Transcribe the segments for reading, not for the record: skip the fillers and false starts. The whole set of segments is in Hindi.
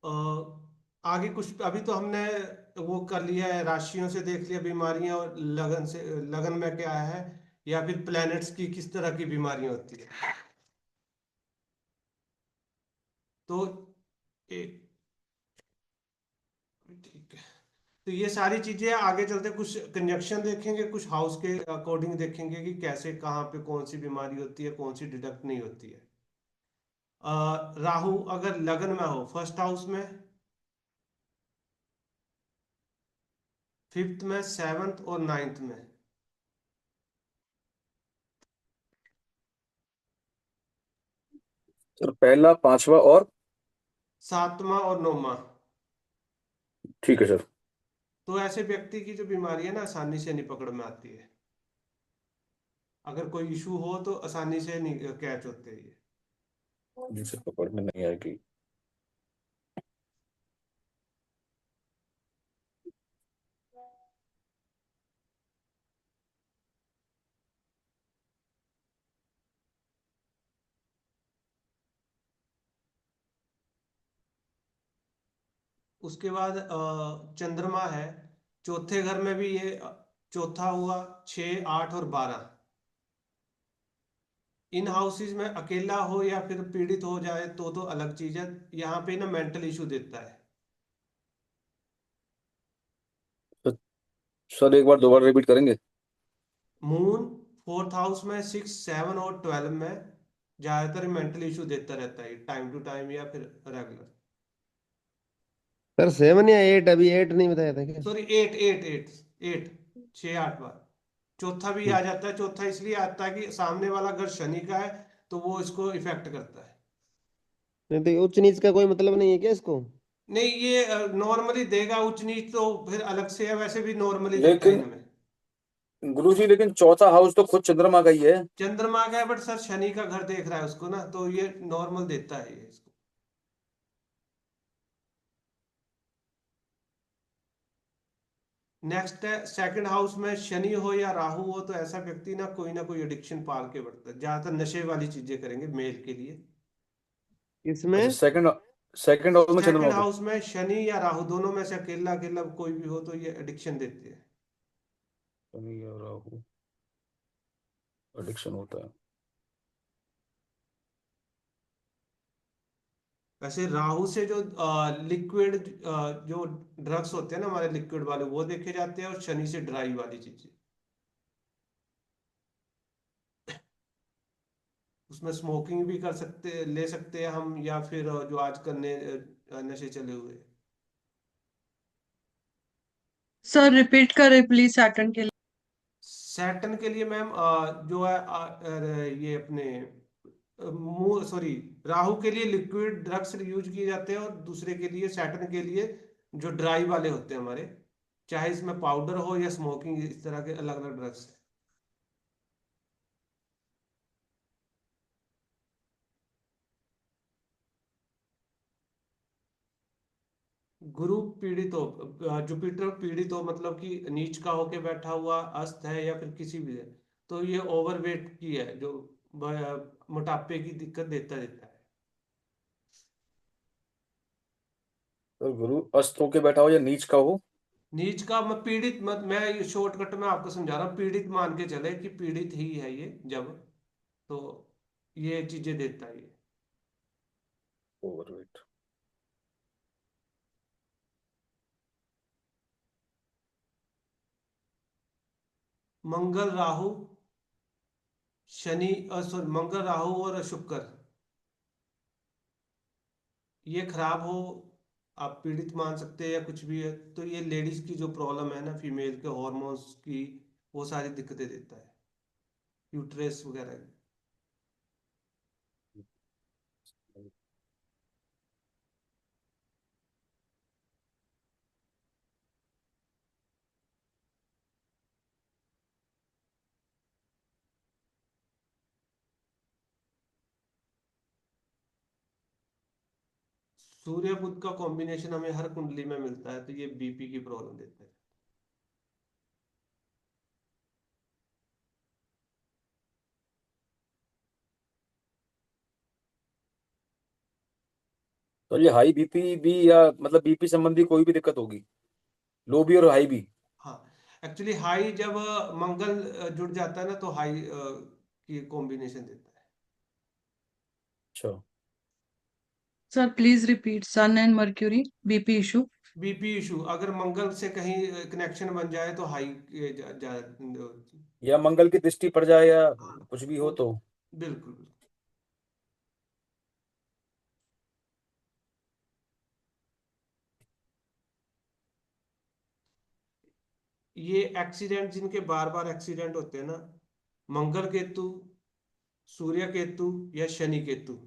अ, आगे कुछ अभी तो हमने वो कर लिया है, राशियों से देख लिया बीमारियां, और लगन से, लगन में क्या है, या फिर प्लैनेट्स की किस तरह की बीमारियां होती है। तो ए, ठीक है। तो ये सारी चीजें आगे चलते कुछ कंजक्शन देखेंगे, कुछ हाउस के अकॉर्डिंग देखेंगे कि कैसे कहाँ पे कौन सी बीमारी होती है, कौन सी डिडक्ट नहीं होती है। राहु अगर लगन में हो फर्स्ट हाउस में, फिफ्थ में, सेवन्थ और नाइन्थ में। सर पहला, पांचवा और। सातवां और नौवां। ठीक है सर। तो ऐसे व्यक्ति की जो बीमारी है ना, आसानी से नहीं पकड़ में आती है। अगर कोई इशू हो तो आसानी से नहीं कैच होते हैं ये। जी सर, पकड़ में नहीं आएगी। उसके बाद चंद्रमा है चौथे घर में भी ये, चौथा हुआ, 6, 8 और 12। इन हाउसेज में अकेला हो या फिर पीड़ित हो जाए तो अलग चीज है। यहाँ पे ना मेंटल इशू देता है। सर सर, एक बार दोबारा रिपीट करेंगे? मून फोर्थ हाउस में 6, 7 और 12 में ज्यादातर मेंटल इशू देता रहता है, टाइम टू टाइम या फिर रेगुलर। सर 7 या 8, अभी 8 नहीं बताया था क्या? सॉरी, 8, 8, 8। 8, 6, 8 बार। चौथा भी आ जाता है, चौथा इसलिए आता है कि सामने वाला घर शनि का है, तो वो इसको इफेक्ट करता है। नहीं तो ये उच्च नीच का कोई मतलब नहीं है क्या इसको? नहीं, ये नॉर्मली देगा, उच्च नीच तो फिर अलग से है, वैसे भी नॉर्मली देता है लेकिन हमें। गुरुजी, लेकिन चौथा हाउस तो खुद चंद्रमा का ही है। चंद्रमा का है, बट सर शनि का घर देख रहा है उसको ना, तो ये नॉर्मल देता है ये इसको। नेक्स्ट है सेकंड हाउस में शनि हो या राहु हो, तो ऐसा व्यक्ति ना कोई एडिक्शन पाल के बढ़ता है, ज्यादातर नशे वाली चीजें करेंगे मेल के लिए। अच्छा, इसमें सेकंड सेकंड हाउस में चंद्रमा सेकंड को। हाउस में शनि या राहु दोनों में से अकेला अकेला कोई भी हो तो ये एडिक्शन देते हैं। शनि या राहु, एडिक्शन होता है। वैसे राहु से जो लिक्विड जो ड्रग्स होते हैं ना हमारे लिक्विड वाले, वो देखे जाते हैं, और शनि से ड्राई वाली चीजें। उसमें स्मोकिंग भी कर सकते, ले सकते हैं हम, या फिर जो आजकल नशे चले हुए हैं। सर रिपीट करें प्लीज सैटर्न के लिए। सैटर्न के लिए मैम जो है ये अपने मुंह सॉरी, राहु के लिए लिक्विड ड्रग्स यूज किए जाते हैं, और दूसरे के लिए सैटर्न के लिए जो ड्राई वाले होते हैं हमारे, चाहे इसमें पाउडर हो या स्मोकिंग, इस तरह के अलग अलग ड्रग्स। गुरु पीड़ित हो, जुपिटर पीड़ित हो, मतलब कि नीच का होके बैठा हुआ अस्त है या फिर किसी भी है, तो ये ओवरवेट की है जो मोटापे की दिक्कत देता देता है। तो गुरु अस्त होके बैठा हो या नीच का हो? नीच का मैं पीड़ित मत, मैं ये शॉर्टकट में आपको समझा रहा हूँ, पीड़ित मान के चले कि पीड़ित ही है ये जब, तो ये चीजें देता है ये। ओवरवेट। मंगल राहु शनि, सॉरी, मंगल राहु और शुक्र, ये खराब हो, आप पीड़ित मान सकते हैं या कुछ भी है, तो ये लेडीज की जो प्रॉब्लम है ना, फीमेल के हॉर्मोन्स की, वो सारी दिक्कतें देता है, यूट्रेस वगैरह की। सूर्य बुध का कॉम्बिनेशन हमें हर कुंडली में मिलता है, तो ये बीपी की प्रॉब्लम देता है। तो ये हाई बीपी भी, या मतलब बीपी संबंधी कोई भी दिक्कत होगी, लो भी और हाई भी? हाँ, एक्चुअली हाई जब मंगल जुड़ जाता है ना तो हाई की कॉम्बिनेशन देता है। अच्छा। Sir please repeat sun and Mercury BP issue. BP issue अगर मंगल से कहीं कनेक्शन बन जाए तो हाई या मंगल की दृष्टि पड़ जाए, या हाँ, कुछ भी हो वो तो? बिल्कुल बिल्कुल। ये एक्सीडेंट जिनके बार बार एक्सीडेंट होते हैं ना, मंगल केतु, सूर्य केतु या शनि केतु,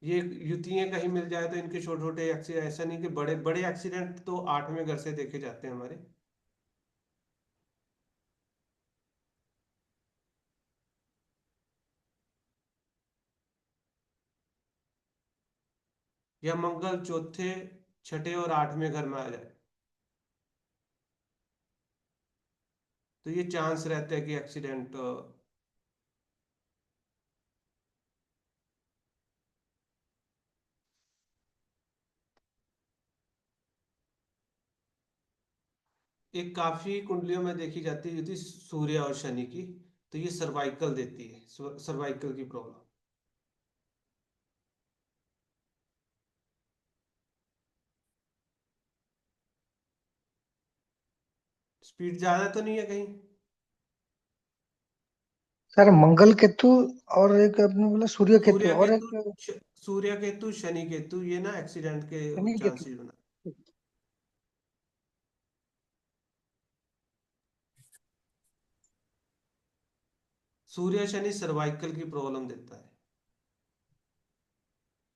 ये युतियां कहीं मिल जाए तो इनके छोटे छोटे एक्सीडेंट, ऐसा नहीं कि बड़े बड़े एक्सीडेंट तो 8वें घर से देखे जाते हैं हमारे। या मंगल चौथे, छठे और 8वें घर में आ जाए तो ये चांस रहते हैं कि एक्सीडेंट। एक काफी कुंडलियों में देखी जाती है युति सूर्य और शनि की, तो ये सर्वाइकल देती है, सर्वाइकल की प्रॉब्लम। स्पीड ज्यादा तो नहीं है कहीं? सर मंगल केतु और एक आपने बोला सूर्य केतु सूर्य और केतु, एक सूर्य केतु शनि केतु, ये ना एक्सीडेंट के शनि केतु। चांसेस बना। सूर्य शनि सर्वाइकल की प्रॉब्लम देता है।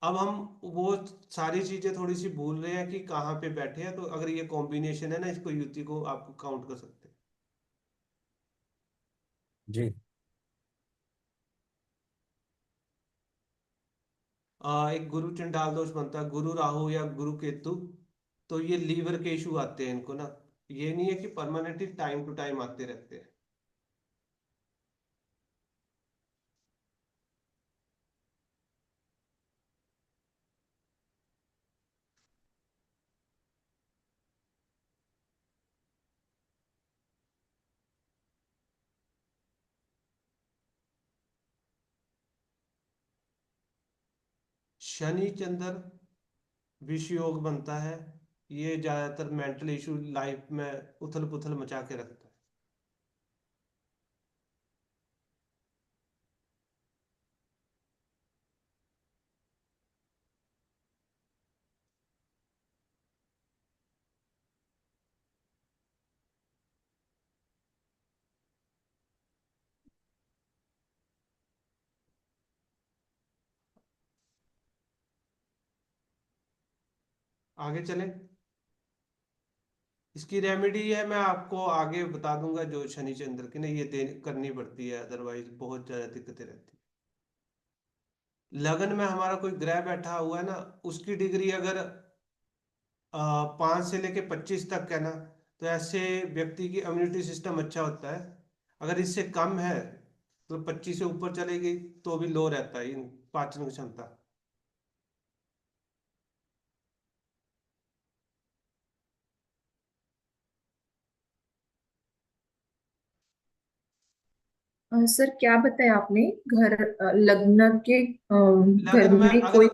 अब हम वो सारी चीजें थोड़ी सी भूल रहे हैं कि कहाँ पे बैठे हैं, तो अगर ये कॉम्बिनेशन है ना, इसको युति को आप काउंट कर सकते हैं। जी। एक गुरु चंडाल दोष बनता है, गुरु राहु या गुरु केतु, तो ये लीवर के इशू आते हैं इनको ना। ये नहीं है कि परमानेंटली टाइम टू टाइम आते रहते हैं। शनि चंद्र विष योग बनता है, ये ज्यादातर मेंटल इशू लाइफ में उथल पुथल मचा के रखता है। आगे चले, इसकी रेमेडी है, मैं आपको आगे बता दूंगा, जो शनि चंद्र की ना ये करनी पड़ती है, अदरवाइज बहुत ज्यादा दिक्कतें रहती है। लगन में हमारा कोई ग्रह बैठा हुआ है ना, उसकी डिग्री अगर 5 से लेके 25 तक है ना, तो ऐसे व्यक्ति की इम्यूनिटी सिस्टम अच्छा होता है। अगर इससे कम है तो 25 से ऊपर चलेगी तो भी लो रहता है इन पाचन क्षमता। सर क्या बताया आपने? घर लग्न के घर लगन में में अगर कोई।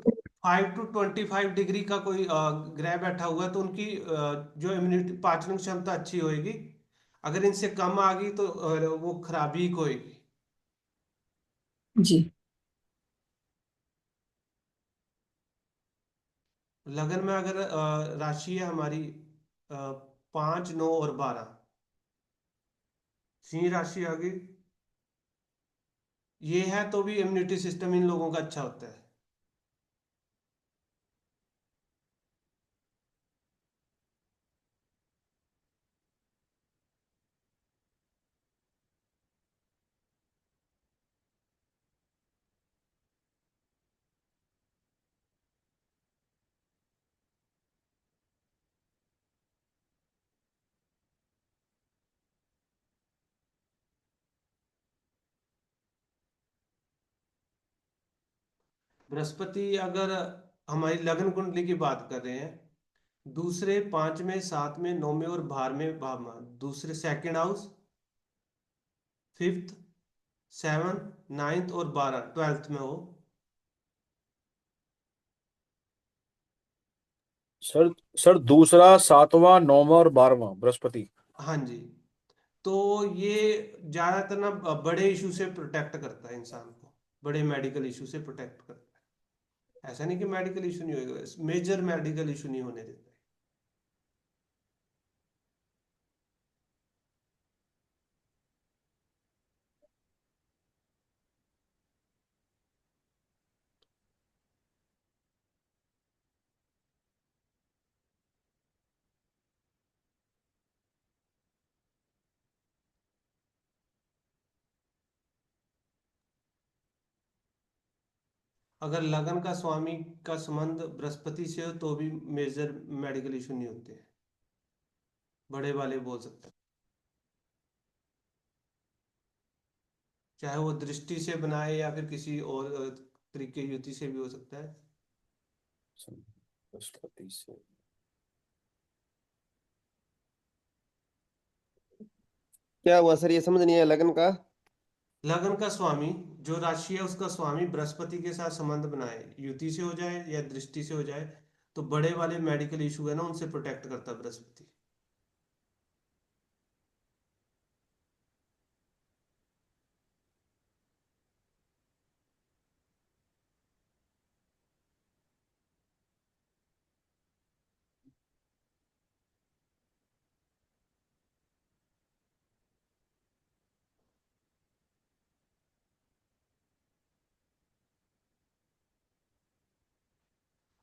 5 to 25 डिग्री का कोई ग्रह बैठा हुआ है तो उनकी जो इम्यूनिटी पाचन क्षमता अच्छी होएगी। अगर इनसे कम आ गई तो वो खराबी ही होएगी। जी। लगन में अगर राशि है हमारी 5, 9 और 12, सिंह राशि आ गई, ये है तो भी इम्यूनिटी सिस्टम इन लोगों का अच्छा होता है। बृहस्पति अगर हमारी लग्न कुंडली की बात कर रहे हैं, दूसरे, पांचवें, सातवें, नौवें और बारहवें भाव में, दूसरे second house, fifth, seven, ninth और 12th में हो। सर सर दूसरा, सातवां, नौवां और 12वां बृहस्पति। हाँ जी। तो ये ज्यादातर ना बड़े इशू से प्रोटेक्ट करता है इंसान को, बड़े मेडिकल इशू से प्रोटेक्ट करता है। ऐसा नहीं कि मेडिकल इशू नहीं होगा, मेजर मेडिकल इशू नहीं होने देता है। अगर लगन का स्वामी का संबंध बृहस्पति से हो तो भी मेजर मेडिकल इशू नहीं होते हैं, बड़े वाले बोल सकते हैं। चाहे वो दृष्टि से बनाए या फिर किसी और तरीके युति से भी हो सकता है। बृहस्पति से क्या हुआ सर, ये समझ नहीं आया लगन का। लगन का स्वामी, जो राशि है उसका स्वामी बृहस्पति के साथ संबंध बनाए, युति से हो जाए या दृष्टि से हो जाए, तो बड़े वाले मेडिकल इशू है ना, उनसे प्रोटेक्ट करता है बृहस्पति।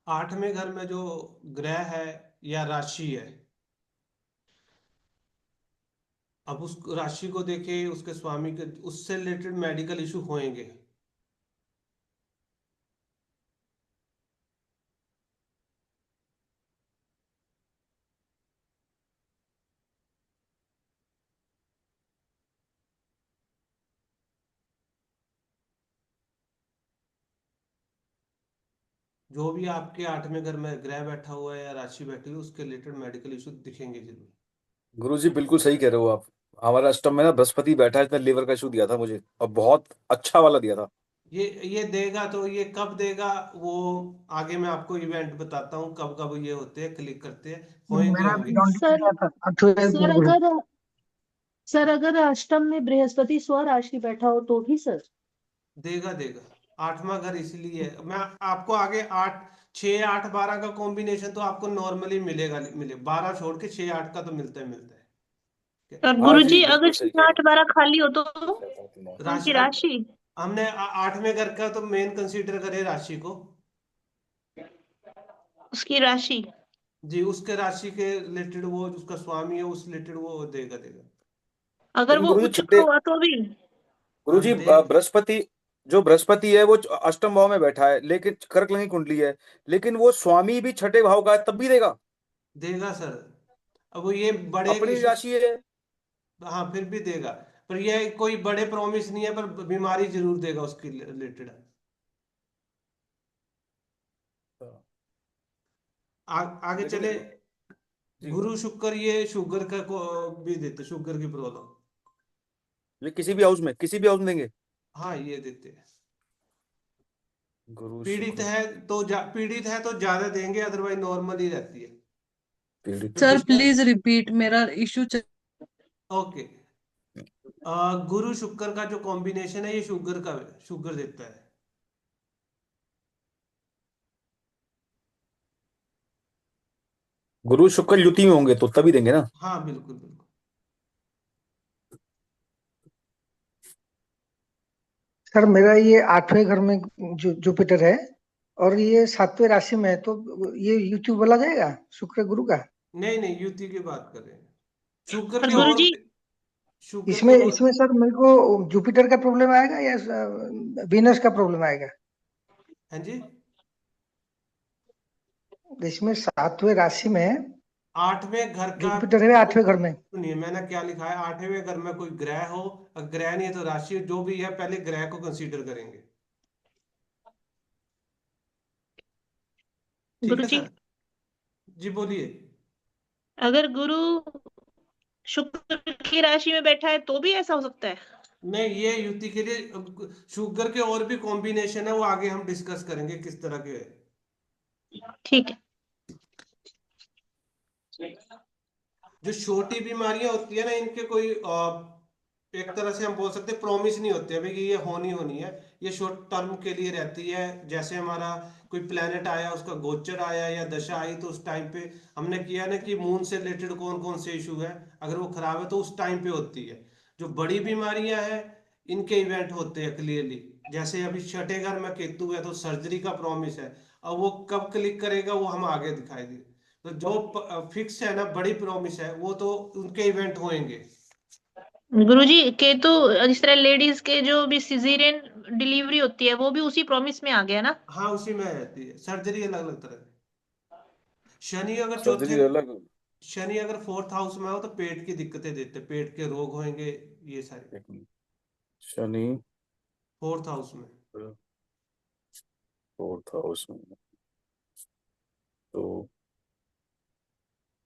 8वें घर में जो ग्रह है या राशि है, अब उस राशि को देखे, उसके स्वामी के, उससे रिलेटेड मेडिकल इशू होंगे। जो भी आपके 8वें घर में ग्रह बैठा हुआ है या राशि बैठी हुई है, उसके रिलेटेड मेडिकल इशू दिखेंगे जरूर। गुरुजी बिल्कुल सही कह रहे हो आप। हमारा अष्टम में ना बृहस्पति बैठा है, इसने लीवर का इशू दिया था मुझे, और बहुत अच्छा वाला दिया था। ये देगा, तो ये कब देगा वो आगे मैं आपको इवेंट बताता हूँ, कब कब ये होते हैं, क्लिक करते हैं, होंगे मेरा भी होंगे। जॉन्डिस सर गया था 8वें सर गुरु। अगर सर अगर अष्टम में बृहस्पति स्वराशि बैठा हो तो भी सर। देगा देगा। 8वां घर इसलिए है, मैं आपको आगे 8, 6, 8, 12 का कॉम्बिनेशन तो आपको नॉर्मली मिलेगा, मिले 12 छोड़ के 6, 8 का तो मिलता है, मिलता है। ठीक और हाँ जी गुरुजी बिल्कुल अगर सही कह रहे 6 8 12 खाली हो तो है। उनकी राशि राशि। हमने 8वें घर का तो मेन कंसीडर करे राशि को। उसकी राशि। जी, उसके राशि के रिलेटेड वो उसका स्वामी है, उस रिलेटेड वो देगा देगा। अगर लेकिन वो गुरुजी उच्च छठे, हुआ तो भी। गुरुजी हम देख बृहस्पति, जो बृहस्पति है वो अष्टम भाव में बैठा है, लेकिन कर्क लग्न की कुंडली है, लेकिन वो स्वामी भी छठे भाव का है, तब भी देगा। देगा सर। अब वो ये बड़े अपनी इशू, राशि है। हाँ फिर भी देगा, पर ये कोई बड़े प्रॉमिस नहीं है, पर बीमारी जरूर देगा उसके रिलेटेड। आगे लेकिन चले। जी, गुरु शुक्र ये शुगर का को भी देते, शुगर की प्रॉब्लम। ये किसी भी हाउस में, किसी भी हाउस में देंगे। हाँ ये देते हैं। गुरु पीड़ित शुक्र। है तो पीड़ित है तो ज्यादा देंगे, अदरवाइज नॉर्मल ही रहती है। पीड़ित फिर है। Sir disturb. प्लीज रिपीट, मेरा इशू ओके। गुरु शुक्र का जो कॉम्बिनेशन है, ये शुगर का, शुगर देता है। गुरु शुक्र युति में होंगे तो तभी देंगे ना। हाँ बिल्कुल बिल्कुल। सर मेरा ये 8वें घर में जो जुपिटर है, और ये 7वें राशि में है, तो ये यूट्यूब बोला जाएगा शुक्र गुरु का। नहीं नहीं, युति की बात कर रहे हैं। शुगर और के और, गुरुजी शुगर के इसमें और। इसमें सर मेरे को जुपिटर का प्रॉब्लम आएगा या वीनस का प्रॉब्लम आएगा? हाँ जी। इसमें 7वें राशि में 8वें घर का, जुपिटर है 8वें घर में। सुनिए मैंने क्या लिखा है, 8वें घर में कोई ग्रह हो, अगर ग्रह नहीं है तो राशि, जो भी है पहले ग्रह को कंसीडर करेंगे। ठीक है गुरुजी, सर। जी बोलिए। अगर गुरु शुक्र की राशि में बैठा है तो भी ऐसा हो सकता है? नहीं, ये युति के लिए शुगर के और भी कॉम्बिनेशन है, वो आगे हम डिस्कस करेंगे किस तरह के है। ठीक है। जो छोटी बीमारियां होती है ना, इनके कोई एक तरह से हम बोल सकते हैं प्रॉमिस नहीं होते हैं भाई कि ये होनी होनी है। ये शॉर्ट टर्म के लिए रहती है। जैसे हमारा कोई प्लेनेट आया, उसका गोचर आया या दशा आई, तो उस टाइम पे हमने किया ना कि मून से रिलेटेड कौन कौन से इशू है, अगर वो खराब है तो उस टाइम पे होती है। जो बड़ी बीमारियां हैं, इनके इवेंट होते हैं क्लियरली। जैसे अभी छठे घर में केतु है तो सर्जरी का प्रॉमिस है। अब वो कब क्लिक करेगा वो हम आगे दिखाई दे। तो जो फिक्स है ना, बड़ी प्रॉमिस है, वो तो उनके इवेंट होंगे। गुरुजी, केतु जिस तरह लेडीज के जो भी सिजेरियन डिलीवरी होती है वो भी उसी प्रॉमिस में आ गया ना? हाँ, उसी में रहती है। सर्जरी अलग अलग तरह की। शनि अगर चौथे सर्जरी अलग। शनि अगर फोर्थ हाउस में हो तो पेट की दिक्कतें देते, पेट के रोग होंगे, ये सारे। एक मिनट। शनि फोर्थ हाउस में। फोर्थ हाउस में तो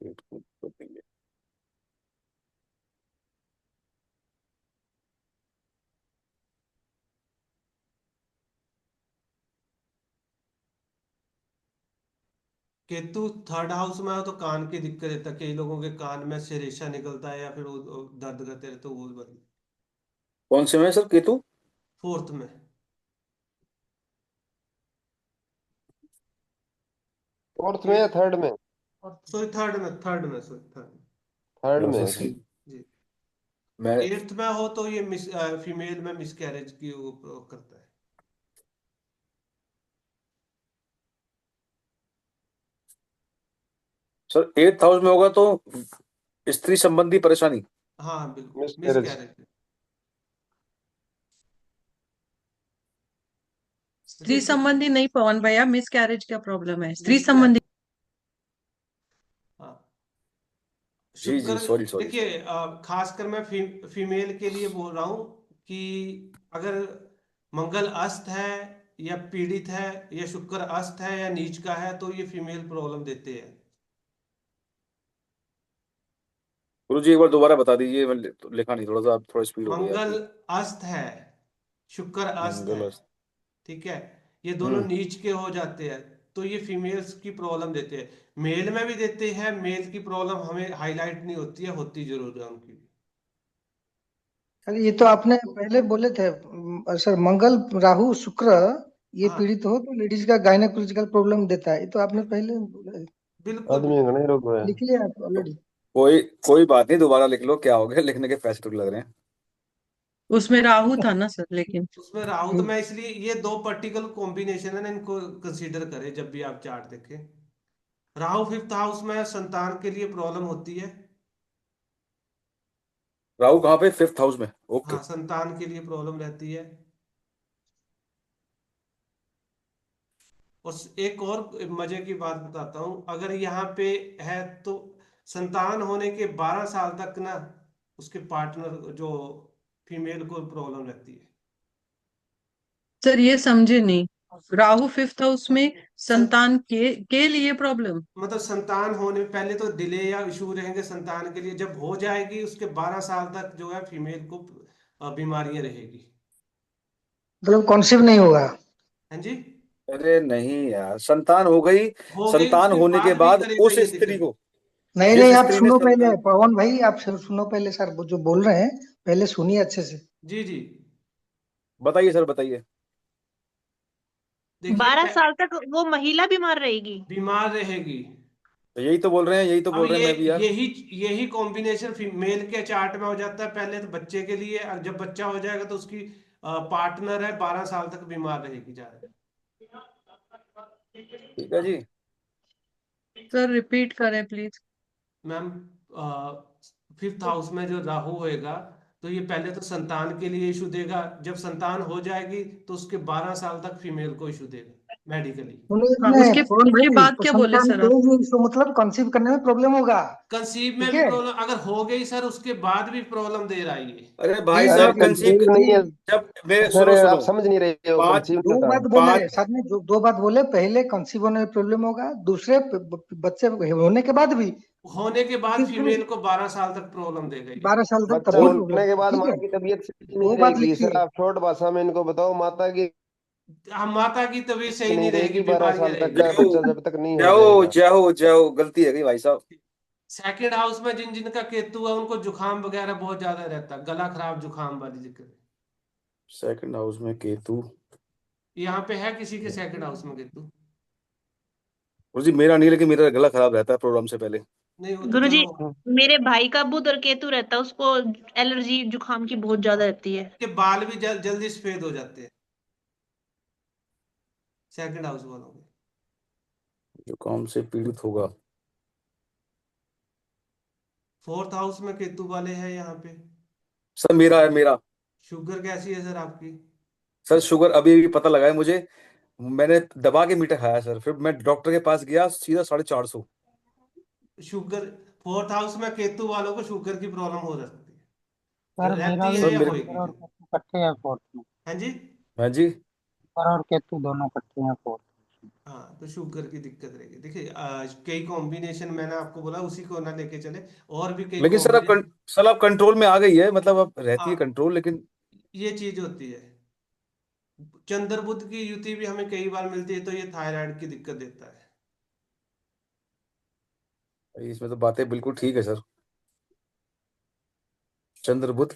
पेट को देंगे। केतु थर्ड हाउस में हो तो कान की दिक्कत देता है। कई लोगों के कान में से रेशा निकलता है या फिर वो दर्द करते रहते, तो वो बंद। कौन से में सर केतु? फोर्थ में। फोर्थ में या थर्ड में? सॉरी, थर्ड में सॉरी, थर्ड। थर्ड में सर है सर। जी। मैं एट्थ में हो तो ये फीमेल में मिसकैरेज की वो करता है। सर एट्थ हाउस में होगा तो स्त्री संबंधी परेशानी। हाँ बिल्कुल, मिसकैरेज। मिसकैरेज। स्त्री संबंधी नहीं पवन भैया, मिसकैरेज का प्रॉब्लम है, स्त्री मिसकैरेज। संबंधी। हाँ। जी शुक्र। जी, सॉरी सॉरी देखिए, सॉरी। खासकर मैं फीमेल के लिए बोल रहा हूँ कि अगर मंगल अस्त है या पीड़ित है, या शुक्र अस्त है या नीच का है, तो ये फीमेल प्रॉब्लम देते हैं। गुरु जी एक बार दोबारा बता दीजिए, मैं लिखा नहीं, थोड़ा सा आप थोड़ा स्पीड हो गई मंगल आपकी। अस्त है, शुक्र अस्त है, मंगल। ठीक है, ये दोनों हम्म। नीच के हो जाते हैं, तो ये फीमेल्स की प्रॉब्लम देते हैं। मेल में भी देते हैं, मेल की प्रॉब्लम हमें हाईलाइट नहीं होती है, होती जरूर है उनकी भी। अरे ये तो आपने पहले बोले थे सर, मंगल राहु शुक्र ये हाँ पीड़ित हो तो लेडीज का गायनेकोलॉजिकल प्रॉब्लम देता है, ये तो आपने पहले बोला है। बिल्कुल आदमी बिल्कुल। का नहीं रोग है। लिख लिया आप तो ऑलरेडी? कोई कोई बात नहीं, दोबारा लिख लो, क्या हो गया, लिखने के पैसे तो लग रहे हैं। उसमें राहु था ना सर, लेकिन उसमें राहु तो मैं इसलिए ये दो पर्टिकुलर कॉम्बिनेशन है ना, इनको कंसीडर करें जब भी आप चार्ट देखें। राहु फिफ्थ हाउस में संतान के लिए प्रॉब्लम होती है। राहु कहाँ पे? फिफ्थ हाउस में, ओके। हाँ, संतान के लिए प्रॉब्लम रहती है। और एक और मजे की बात बताता हूं, अगर यहाँ पे है तो संतान होने के 12 साल तक ना, उसके पार्टनर जो फीमेल को प्रॉब्लम रहती है। सर ये समझे नहीं, राहु फिफ्थ हाउस में सं, संतान के लिए प्रॉब्लम। मतलब संतान होने पहले तो डिले या इशू रहेंगे संतान के लिए, जब हो जाएगी उसके 12 साल तक जो है फीमेल को बीमारियां रहेगी। मतलब कॉन्सेप्ट नहीं होगा? हाँ जी। अरे नहीं यार, संतान हो गई। हो गई संतान उसके होने के बाद भी बाद करेगा उस ये स्त्री दिक्कत। को, नहीं जिस नहीं, आप स्त्री ने सुनो पहले संतान। पवन भाई, आप सुनो पहले सर, वो जो बोल रहे हैं पहले सुनिए अच्छे से। जी जी। बताइए सर, बताइए। देखिए 12 साल तक वो महिला बीमार रहेगी? बीमार रहेगी। तो यही तो बोल रहे हैं, यही तो अब बोल रहे हैं ये मैं भी यार। यही यही कॉम्बिनेशन फीमेल के चार्ट में हो जाता है पहले तो बच्चे के लिए, और जब बच्चा हो जाएगा तो उसकी पार्टनर है 12 साल तक बीमार रहेगी ज्यादा। ठीक है जी। सर रिपीट करें प्लीज। मैम, फिफ्थ हाउस में जो राहु होएगा, तो ये पहले तो संतान के लिए इशू देगा, जब संतान हो जाएगी तो उसके 12 साल तक फीमेल को इशू देगा। मेडिकली। हाँ, उसने उसके बाद क्या बोले सर आप? तो मतलब कंसीव करने में प्रॉब्लम होगा। कंसीव में ठीक भी है, प्रॉब्लम अगर हो गई सर, उसके बाद भी प्रॉब्लम दे रहा है ये। अरे भाई नहीं अरे साहब सर, कंसीव कंसीव नहीं है जब मेरे सर, सुनो आप सुनो समझ नहीं रहे हो, पांच कंसीव नहीं दो होता। बात बोले पांच साथ में, दो बात बोले, पहले कंसीव होने में प्रॉब्लम होगा, दूसरे बच्चे होने के बाद भी, होने के बाद फिर फीमेल को 12 साल तक प्रॉब्लम देगा ये। 12 साल तक बच्चा तब भी होने के प्रॉब्लम, बाद ठीक माँ है। की तबीयत सही वो नहीं बात रहेगी सर, लिखिए। आप शॉर्ट भाषा में इनको बताओ, माता की हम माता की तबीयत सही नहीं नहीं रहेगी, रहेगी 12 बीमारियां साल तक रहेगी। का, जय हो बच्चा जब तक नहीं जय हो हो जाएगा। जय हो जय हो, गलती है गई भाई साहब। सेकंड हाउस में जिन जिनका केतु है उनको जुकाम वगैरह बहुत ज्यादा रहता है, गला खराब जुकाम वाली दिक्कत। सेकंड हाउस में केतु। यहाँ पे है किसी के सेकंड हाउस में केतु? गुरुजी मेरा नहीं, लेकिन मेरा गला खराब रहता है प्रोग्राम से पहले। नहीं वो तो गुरुजी, चलो, मेरे भाई का बुध और केतु रहता है, उसको एलर्जी जुकाम की बहुत ज्यादा रहती है। के बाल भी जल्दी सफेद हो जाते हैं सेकंड हाउस वालों के। जुकाम से पीड़ित होगा। फोर्थ हाउस में केतु वाले हैं यहाँ पे। सर मेरा है मेरा। शुगर कैसी है सर आपकी? सर शुगर अभी अभी पता लगा है मुझे, मैंने दबा के मीठा खाया सर, फिर मैं डॉक्टर के पास गया, सीधा 450। शुगर, फोर्थ हाउस में केतु वालों को शुगर की प्रॉब्लम हो सकती है, सर मेरा रहती भी है सर या मेरे शुक्र होएगी और फिर? केतु इकट्ठे हैं फोर्थ में। हाँ जी। हाँ जी। शुक्र और केतु दोनों इकट्ठे हैं फोर्थ में। हाँ तो शुगर की दिक्कत रहेगी। देखिए कई कॉम्बिनेशन मैंने आपको बोला, उसी को ना लेके चले, और भी कई लेकिन सर अब कॉम्बिनेशन। सर अब कंट्रोल में आ गई है, मतलब अब रहती है हाँ, कंट्रोल, लेकिन ये चीज होती है। चंद्र बुध की युति भी हमें कई बार मिलती है, तो ये थायराइड की दिक्कत देता है। इसमें तो बातें बिल्कुल ठीक है सर। चंद्र बुध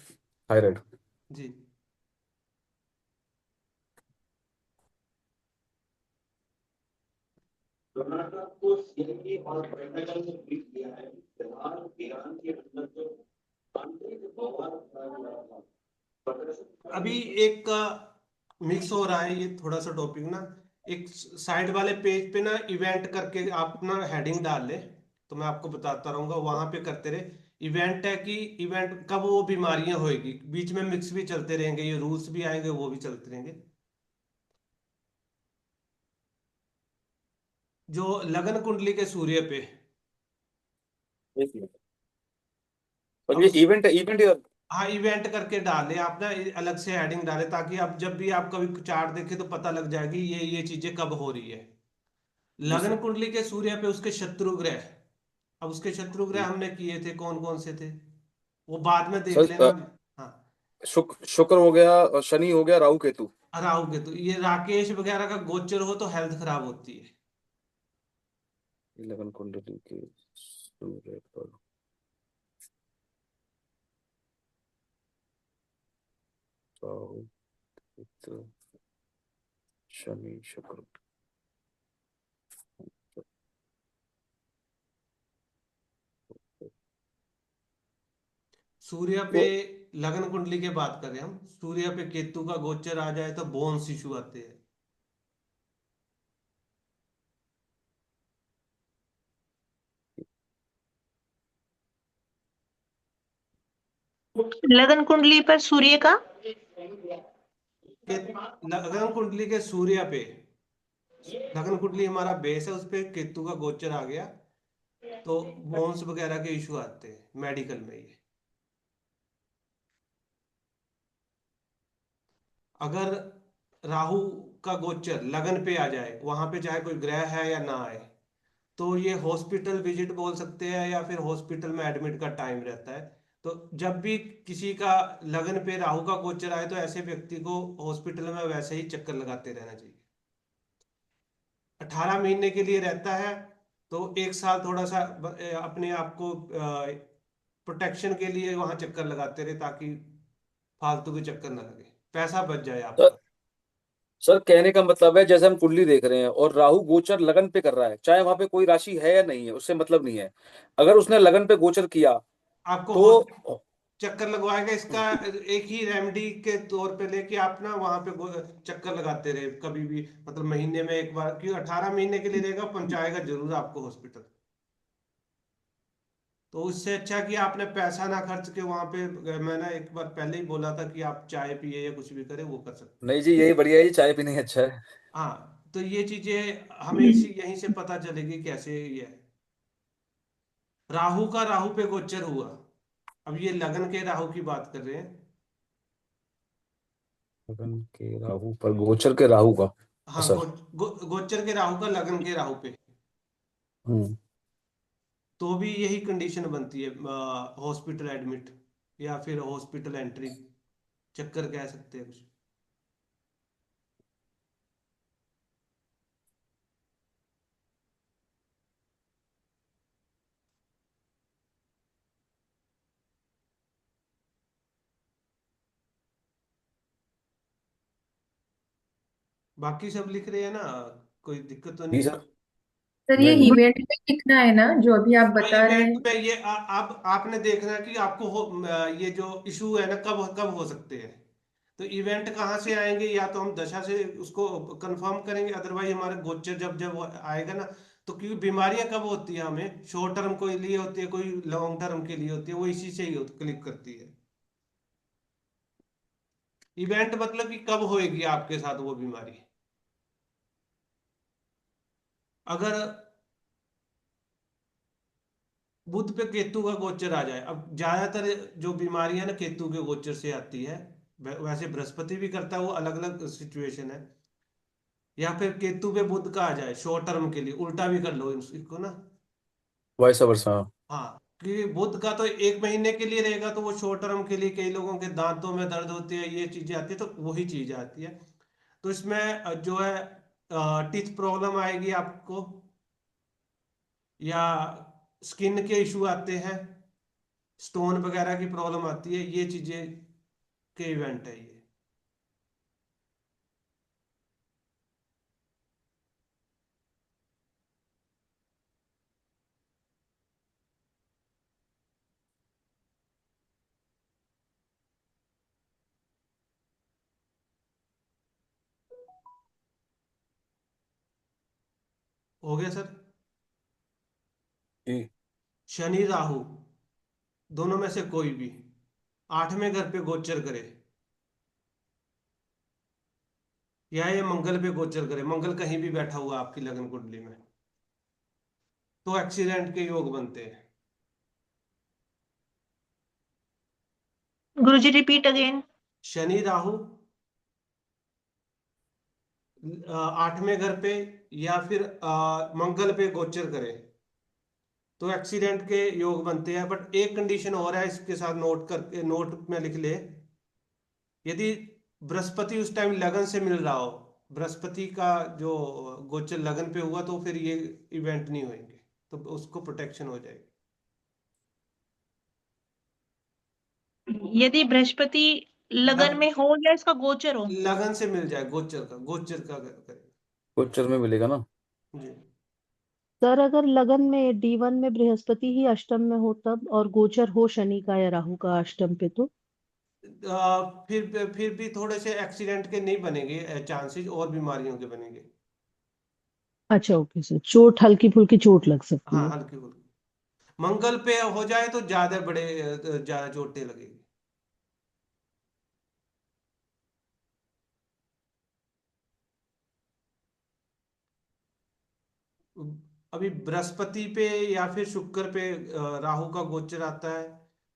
थायराइड। जी। अभी एक का मिक्स हो रहा है ये थोड़ा सा टॉपिक ना। एक साइड वाले पेज पे ना इवेंट करके आप ना हेडिंग डाल ले, तो मैं आपको बताता रहूंगा, वहां पे करते रहे। इवेंट है कि इवेंट कब वो बीमारियां होएगी, बीच में मिक्स भी चलते रहेंगे, ये रूल्स भी आएंगे, वो भी चलते रहेंगे। जो लगन कुंडली के सूर्य पे, एक मिनट। और अब ये उस, इवेंट है, इवेंट हाँ इवेंट करके डाले आप ना, अलग से हेडिंग डाले, ताकि आप जब भी आप कभी चार्ट देखे तो पता लग जाएगी ये चीजें कब हो रही है। जी लगन सर। कुंडली के सूर्य पे उसके शत्रु ग्रह, अब उसके शत्रु ग्रह हमने किए थे, कौन कौन से थे वो बाद में देख सर लेना। हाँ, शुक्र हो गया, और शनि हो गया, राहु केतु। राहु के तो ये राकेश वगैरह का गोचर हो तो हेल्थ खराब होती है। लगन कुंडली के सूर्य पर राहु केतु शनि शुक्र। सूर्य पे, तो लगन कुंडली के बात करें हम, सूर्य पे केतु का गोचर आ जाए तो बोन्स इशू आते हैं। लगन कुंडली पर सूर्य का लगन कुंडली के सूर्य पे, लगन कुंडली हमारा बेस है, उस पे केतु का गोचर आ गया तो बोन्स वगैरह के इशू आते हैं मेडिकल में ये। अगर राहु का गोचर लगन पे आ जाए, वहां पे चाहे कोई ग्रह है या ना आए, तो ये हॉस्पिटल विजिट बोल सकते हैं, या फिर हॉस्पिटल में एडमिट का टाइम रहता है। तो जब भी किसी का लगन पे राहु का गोचर आए तो ऐसे व्यक्ति को हॉस्पिटल में वैसे ही चक्कर लगाते रहना चाहिए। 18 महीने के लिए रहता है, तो एक साल थोड़ा सा अपने आप को प्रोटेक्शन के लिए वहां चक्कर लगाते रहे, ताकि फालतू के चक्कर ना लगे, पैसा बच जाए सर आपका। सर कहने का मतलब है, जैसे हम कुंडली देख रहे हैं और राहु गोचर लगन पे कर रहा है, चाहे वहां पे कोई राशि है या नहीं है, उससे मतलब नहीं है। अगर उसने लगन पे गोचर किया आपको तो चक्कर लगवाएगा। इसका एक ही रेमेडी के तौर पे लेके आप ना वहां पे चक्कर लगाते रहे कभी भी, मतलब महीने में एक बार, क्योंकि 18 महीने के लिए रहेगा, पहुंचाएगा जरूर आपको हॉस्पिटल। तो उससे अच्छा कि आपने पैसा ना खर्च के वहां पे, मैंने एक बार पहले ही बोला था कि आप चाय पिए या कुछ भी करें, वो कर सकते हैं। नहीं जी, यही बढ़िया है जी, चाय पीना ही अच्छा है। हाँ तो ये चीजें हमें इसी यहीं से पता चलेगी कैसे ये है। राहु का राहु पे गोचर हुआ, अब ये लगन के राहु की बात कर रहे हैं। लगन के राहु पर गोचर के राहु का हाँ, असर। गोचर के राहु का लगन के राहु पे, हम्म। तो भी यही कंडीशन बनती है, हॉस्पिटल एडमिट या फिर हॉस्पिटल एंट्री, चक्कर कह सकते हैं कुछ। बाकी सब लिख रहे हैं ना, कोई दिक्कत तो जी नहीं है? सर। सर ये नहीं नहीं। इवेंट में लिखना है ना जो अभी आप हाँ, बता रहे इवेंट हैं? में ये अब आपने देखना है कि आपको ये जो इशू है ना कब कब हो सकते हैं। तो इवेंट कहाँ से आएंगे, या तो हम दशा से उसको कंफर्म करेंगे, अदरवाइज हमारे गोचर जब जब आएगा ना, तो क्योंकि बीमारियां कब होती है हमें, शॉर्ट टर्म के लिए होती है, कोई लॉन्ग टर्म के लिए होती है, वो इसी से ही क्लिक करती है। इवेंट मतलब कि कब होएगी आपके साथ वो बीमारी। अगर बुध पे केतु का गोचर आ जाए, अब ज्यादातर जो बीमारियां ना केतु के गोचर से आती है, वैसे बृहस्पति भी करता है, वो अलग अलग सिचुएशन है। या फिर केतु पे बुध का आ जाए शॉर्ट टर्म के लिए, उल्टा भी कर लो इसको ना। वैसा वर्षा। हाँ, क्योंकि बुध का तो 1 महीने के लिए रहेगा, तो वो शॉर्ट टर्म के लिए, कई लोगों के दांतों में दर्द होती है, ये चीजें आती है, तो वही चीज आती है। तो इसमें जो है टीथ प्रॉब्लम आएगी आपको, या स्किन के इशू आते हैं, स्टोन वगैरह की प्रॉब्लम आती है, ये चीजें के इवेंट है ये। हो गया सर? जी। शनि राहु दोनों में से कोई भी 8वें घर पे गोचर करे, या ये मंगल पे गोचर करे, मंगल कहीं भी बैठा हुआ आपकी लगन कुंडली में, तो एक्सीडेंट के योग बनते हैं। गुरुजी रिपीट अगेन। शनि राहु 8वें घर पे, या फिर मंगल पे गोचर करे, तो एक्सीडेंट के योग बनते हैं। बट एक कंडीशन और है, इसके साथ नोट करके नोट में लिख ले, यदि बृहस्पति उस टाइम लगन से मिल रहा हो, बृहस्पति का जो गोचर लगन पे हुआ, तो फिर ये इवेंट नहीं होंगे, तो उसको प्रोटेक्शन हो जाएगी। यदि बृहस्पति लगन लग, में हो या इसका गोचर हो? लगन से मिल जाए, गोचर का करेगा गोचर में मिलेगा ना। जी। सर अगर लगन में D1 में बृहस्पति ही अष्टम में हो तब, और गोचर हो शनि का या राहु का अष्टम पे, तो फिर भी थोड़े से एक्सीडेंट के नहीं बनेंगे चांसेस, और बीमारियों के बनेंगे। अच्छा ओके सर, चोट हल्की फुल्की चोट लग सकती हाँ, है। हल्की फुल्की। मंगल पे हो जाए तो ज्यादा बड़े ज्यादा चोटें लगेगी। अभी बृहस्पति पे या फिर शुक्र पे राहु का गोचर आता है,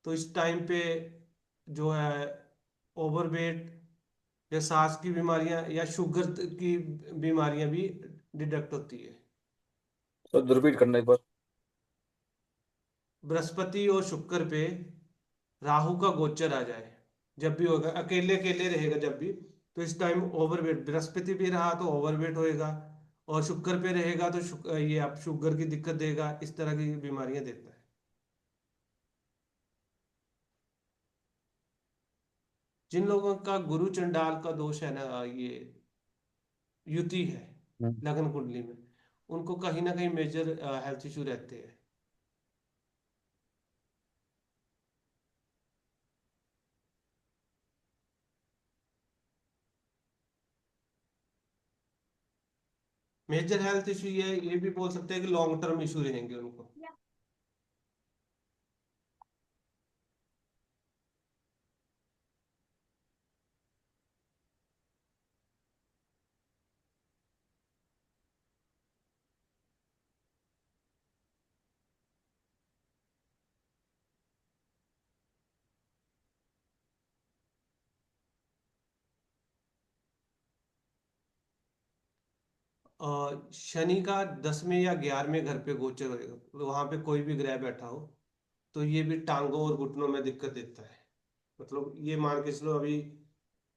तो इस टाइम पे जो है ओवरवेट या सांस की बीमारियां या शुगर की बीमारियां भी डिटेक्ट होती है। तो रिपीट करना एक बार। बृहस्पति और शुक्र पे राहु का गोचर आ जाए, जब भी होगा, अकेले अकेले रहेगा जब भी, तो इस टाइम ओवरवेट, बृहस्पति भी रहा तो ओवरवेट होएगा, और शुक्र पे रहेगा तो ये आप शुगर की दिक्कत देगा, इस तरह की बीमारियां देता है। जिन लोगों का गुरु चंडाल का दोष है ना, ये युति है हम्म। लगन कुंडली में, उनको कहीं ना कहीं मेजर हेल्थ इशू रहते हैं। मेजर हेल्थ इशू ये भी बोल सकते हैं कि लॉन्ग टर्म इशू रहेंगे उनको। शनि का 10वें या 11वें घर पे गोचर होएगा, तो वहां पे कोई भी ग्रह बैठा हो तो ये भी टांगों और घुटनों में दिक्कत देता है। मतलब ये मान के चलो, अभी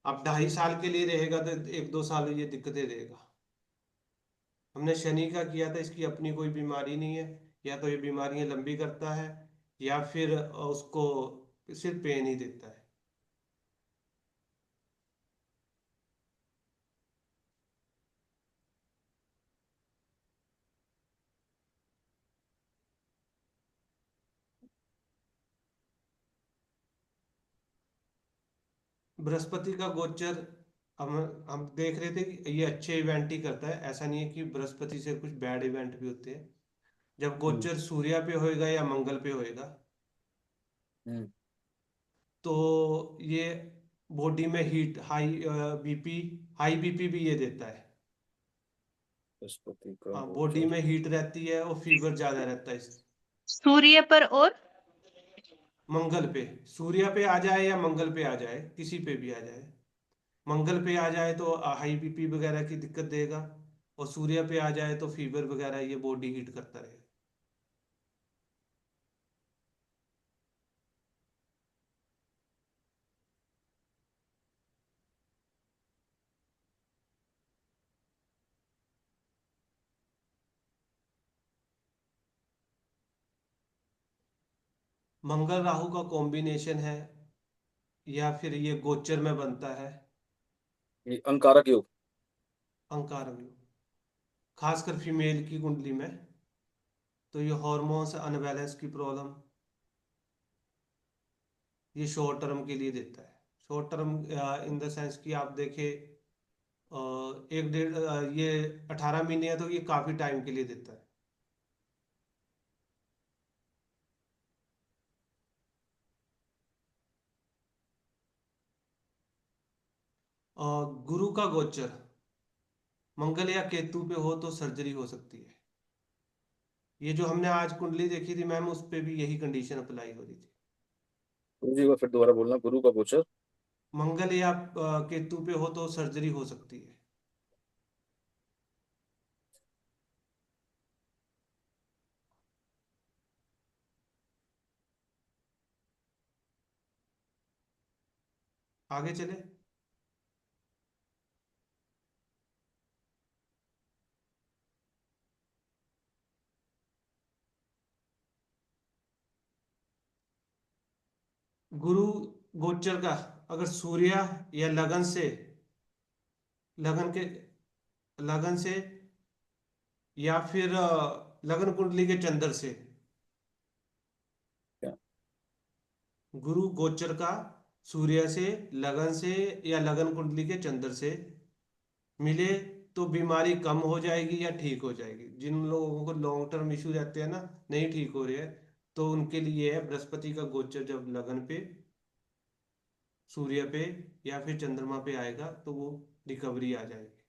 अब 2.5 साल के लिए रहेगा तो 1-2 साल ये दिक्कतें देगा। हमने शनि का किया था, इसकी अपनी कोई बीमारी नहीं है, या तो ये बीमारियां लंबी करता है या फिर उसको सिर्फ पेन ही देता है। बृहस्पति का गोचर हम हम देख रहे थे कि ये अच्छे इवेंट ही करता है, ऐसा नहीं है कि बृहस्पति से कुछ बैड इवेंट भी होते हैं। जब हम्म। गोचर सूर्य पे होएगा या मंगल पे होएगा हम्म। तो ये बॉडी में हीट, बीपी, हाई बीपी भी ये देता है। बृहस्पति का हाँ, बॉडी गोचर। में हीट रहती है और फीवर ज्यादा रहता है सूर्य पर और मंगल पे। सूर्य पे आ जाए या मंगल पे आ जाए, किसी पे भी आ जाए। मंगल पे आ जाए तो हाई बीपी वगैरह की दिक्कत देगा, और सूर्य पे आ जाए तो फीवर वगैरह, ये बॉडी हीट करता रहेगा। मंगल राहु का कॉम्बिनेशन है या फिर ये गोचर में बनता है। ये अंगारक योग। अंगारक योग खासकर फीमेल की कुंडली में, तो ये हार्मोन्स अनबैलेंस की प्रॉब्लम ये शॉर्ट टर्म के लिए देता है। Short term in the sense कि आप देखें, 1-1.5 ये 18 महीने है तो ये काफी टाइम के लिए देता है। गुरु का गोचर मंगल या केतु पे हो तो सर्जरी हो सकती है। ये जो हमने आज कुंडली देखी थी मैम, उस पे भी यही कंडीशन अप्लाई हो रही थी। गुरु जी को फिर दोबारा बोलना, गुरु का गोचर। मंगल या केतु पे हो तो सर्जरी हो सकती है। आगे चले। गुरु गोचर का अगर सूर्य या लगन के लगन से या फिर लगन कुंडली के चंद्र से, क्या? गुरु गोचर का सूर्य से, लगन से या लगन कुंडली के चंद्र से मिले तो बीमारी कम हो जाएगी या ठीक हो जाएगी। जिन लोगों को लॉन्ग टर्म इशू रहते हैं ना, नहीं ठीक हो रहे हैं, तो उनके लिए है बृहस्पति का गोचर जब लगन पे, सूर्य पे या फिर चंद्रमा पे आएगा तो वो रिकवरी आ जाएगी।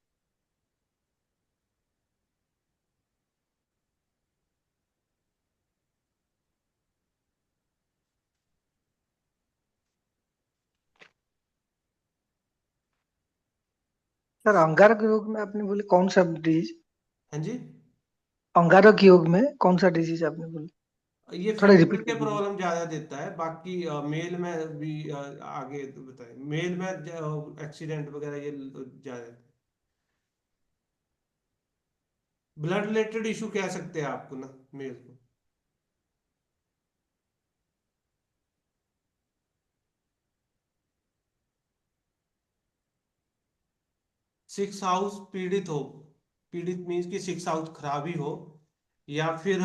सर अंगारक योग में आपने बोले कौन सा डिजीज? हाँ जी, अंगारक योग में कौन सा डिजीज आपने बोले? ये थोड़ा फीमेल रिपीट के कर दीजिए। प्रॉब्लम ज्यादा देता है, बाकी मेल में भी आगे तो बताए, मेल में एक्सीडेंट वगैरह ये ज्यादा। ब्लड रिलेटेड इशू कह सकते हैं आपको ना, मेल को। 6 हाउस पीड़ित हो, पीड़ित मीन्स कि 6 हाउस खराब ही हो, या फिर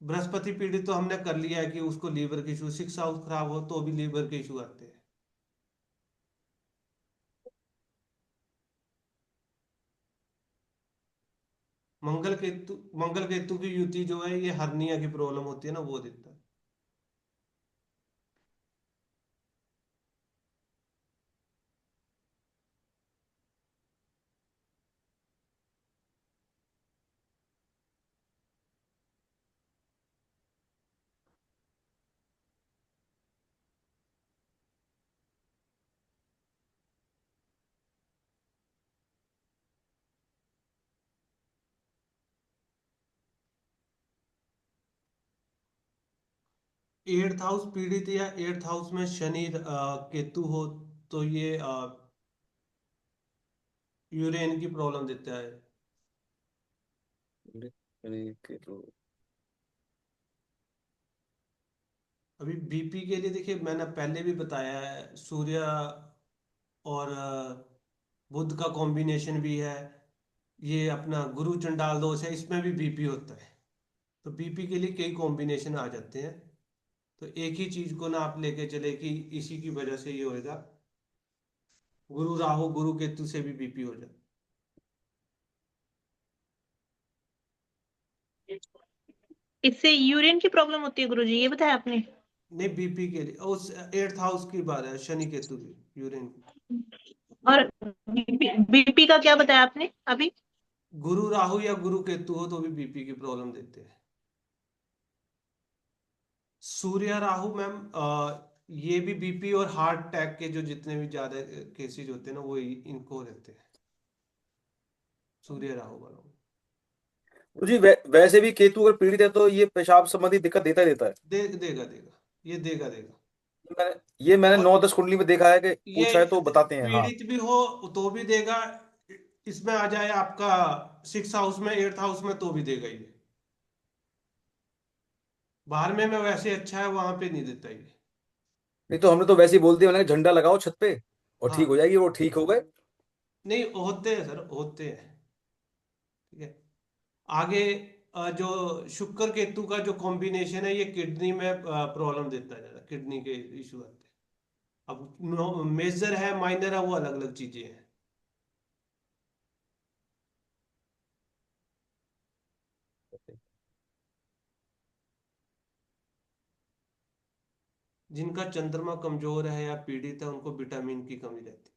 बृहस्पति पीड़ित तो हमने कर लिया है कि उसको लीवर के इशू, 6 हाउस खराब हो तो भी लीवर के इशू आते हैं। मंगल केतु की युति जो है, ये हर्निया की प्रॉब्लम होती है ना, वो देता है। एट्थ हाउस पीड़ित या एट्थ हाउस में शनि केतु हो तो ये यूरेन की प्रॉब्लम देता है। अभी बीपी के लिए देखिए, मैंने पहले भी बताया है, सूर्य और बुध का कॉम्बिनेशन भी है। ये अपना गुरु चंडाल दोष है, इसमें भी बीपी होता है। तो बीपी के लिए कई कॉम्बिनेशन आ जाते हैं। तो एक ही चीज को ना आप लेके चले कि इसी की वजह से ये होएगा। गुरु राहु गुरु केतु से भी बीपी हो जाए। इससे यूरिन की प्रॉब्लम होती है गुरुजी, ये बताया आपने? नहीं, बीपी के लिए उस एट्थ हाउस की बात है, शनि केतु की, यूरेन की। और बीपी का क्या बताया आपने अभी? गुरु राहु या गुरु केतु हो तो भी बीपी की प्रॉब्लम देते हैं। सूर्य राहु मैम ये भी बीपी और हार्ट अटैक के जो जितने भी ज्यादा केसेस होते हैं ना, वो इनको रहते हैं, सूर्य राहु वालों को। जी वैसे भी केतु अगर पीड़ित है तो ये पेशाब संबंधी दिक्कत देता ही देता है। देगा देगा, ये देगा देगा। ये मैंने और 9-10 कुंडली में देखा है कि ये पूछा है तो बताते हैं। हाँ, पीड़ित भी हो तो भी देगा। इसमें आ जाए आपका सिक्स हाउस में, एट्थ हाउस में, तो भी देगा ये। बाहर में वैसे अच्छा है, वहां पे नहीं देता ये। नहीं तो हमने तो वैसे ही बोल दिया, मैंने झंडा लगाओ छत पे और ठीक हो हाँ, जाएगी, वो ठीक हो गए। नहीं होते हैं सर, होते हैं। ठीक है। आगे जो शुक्र केतु का जो कॉम्बिनेशन है, ये किडनी में प्रॉब्लम देता है, ज्यादा किडनी के इशू आते हैं। अब मेजर है माइनर है, वो अलग अलग चीजें हैं। जिनका चंद्रमा कमजोर है या पीड़ित है, उनको विटामिन की कमी रहती है।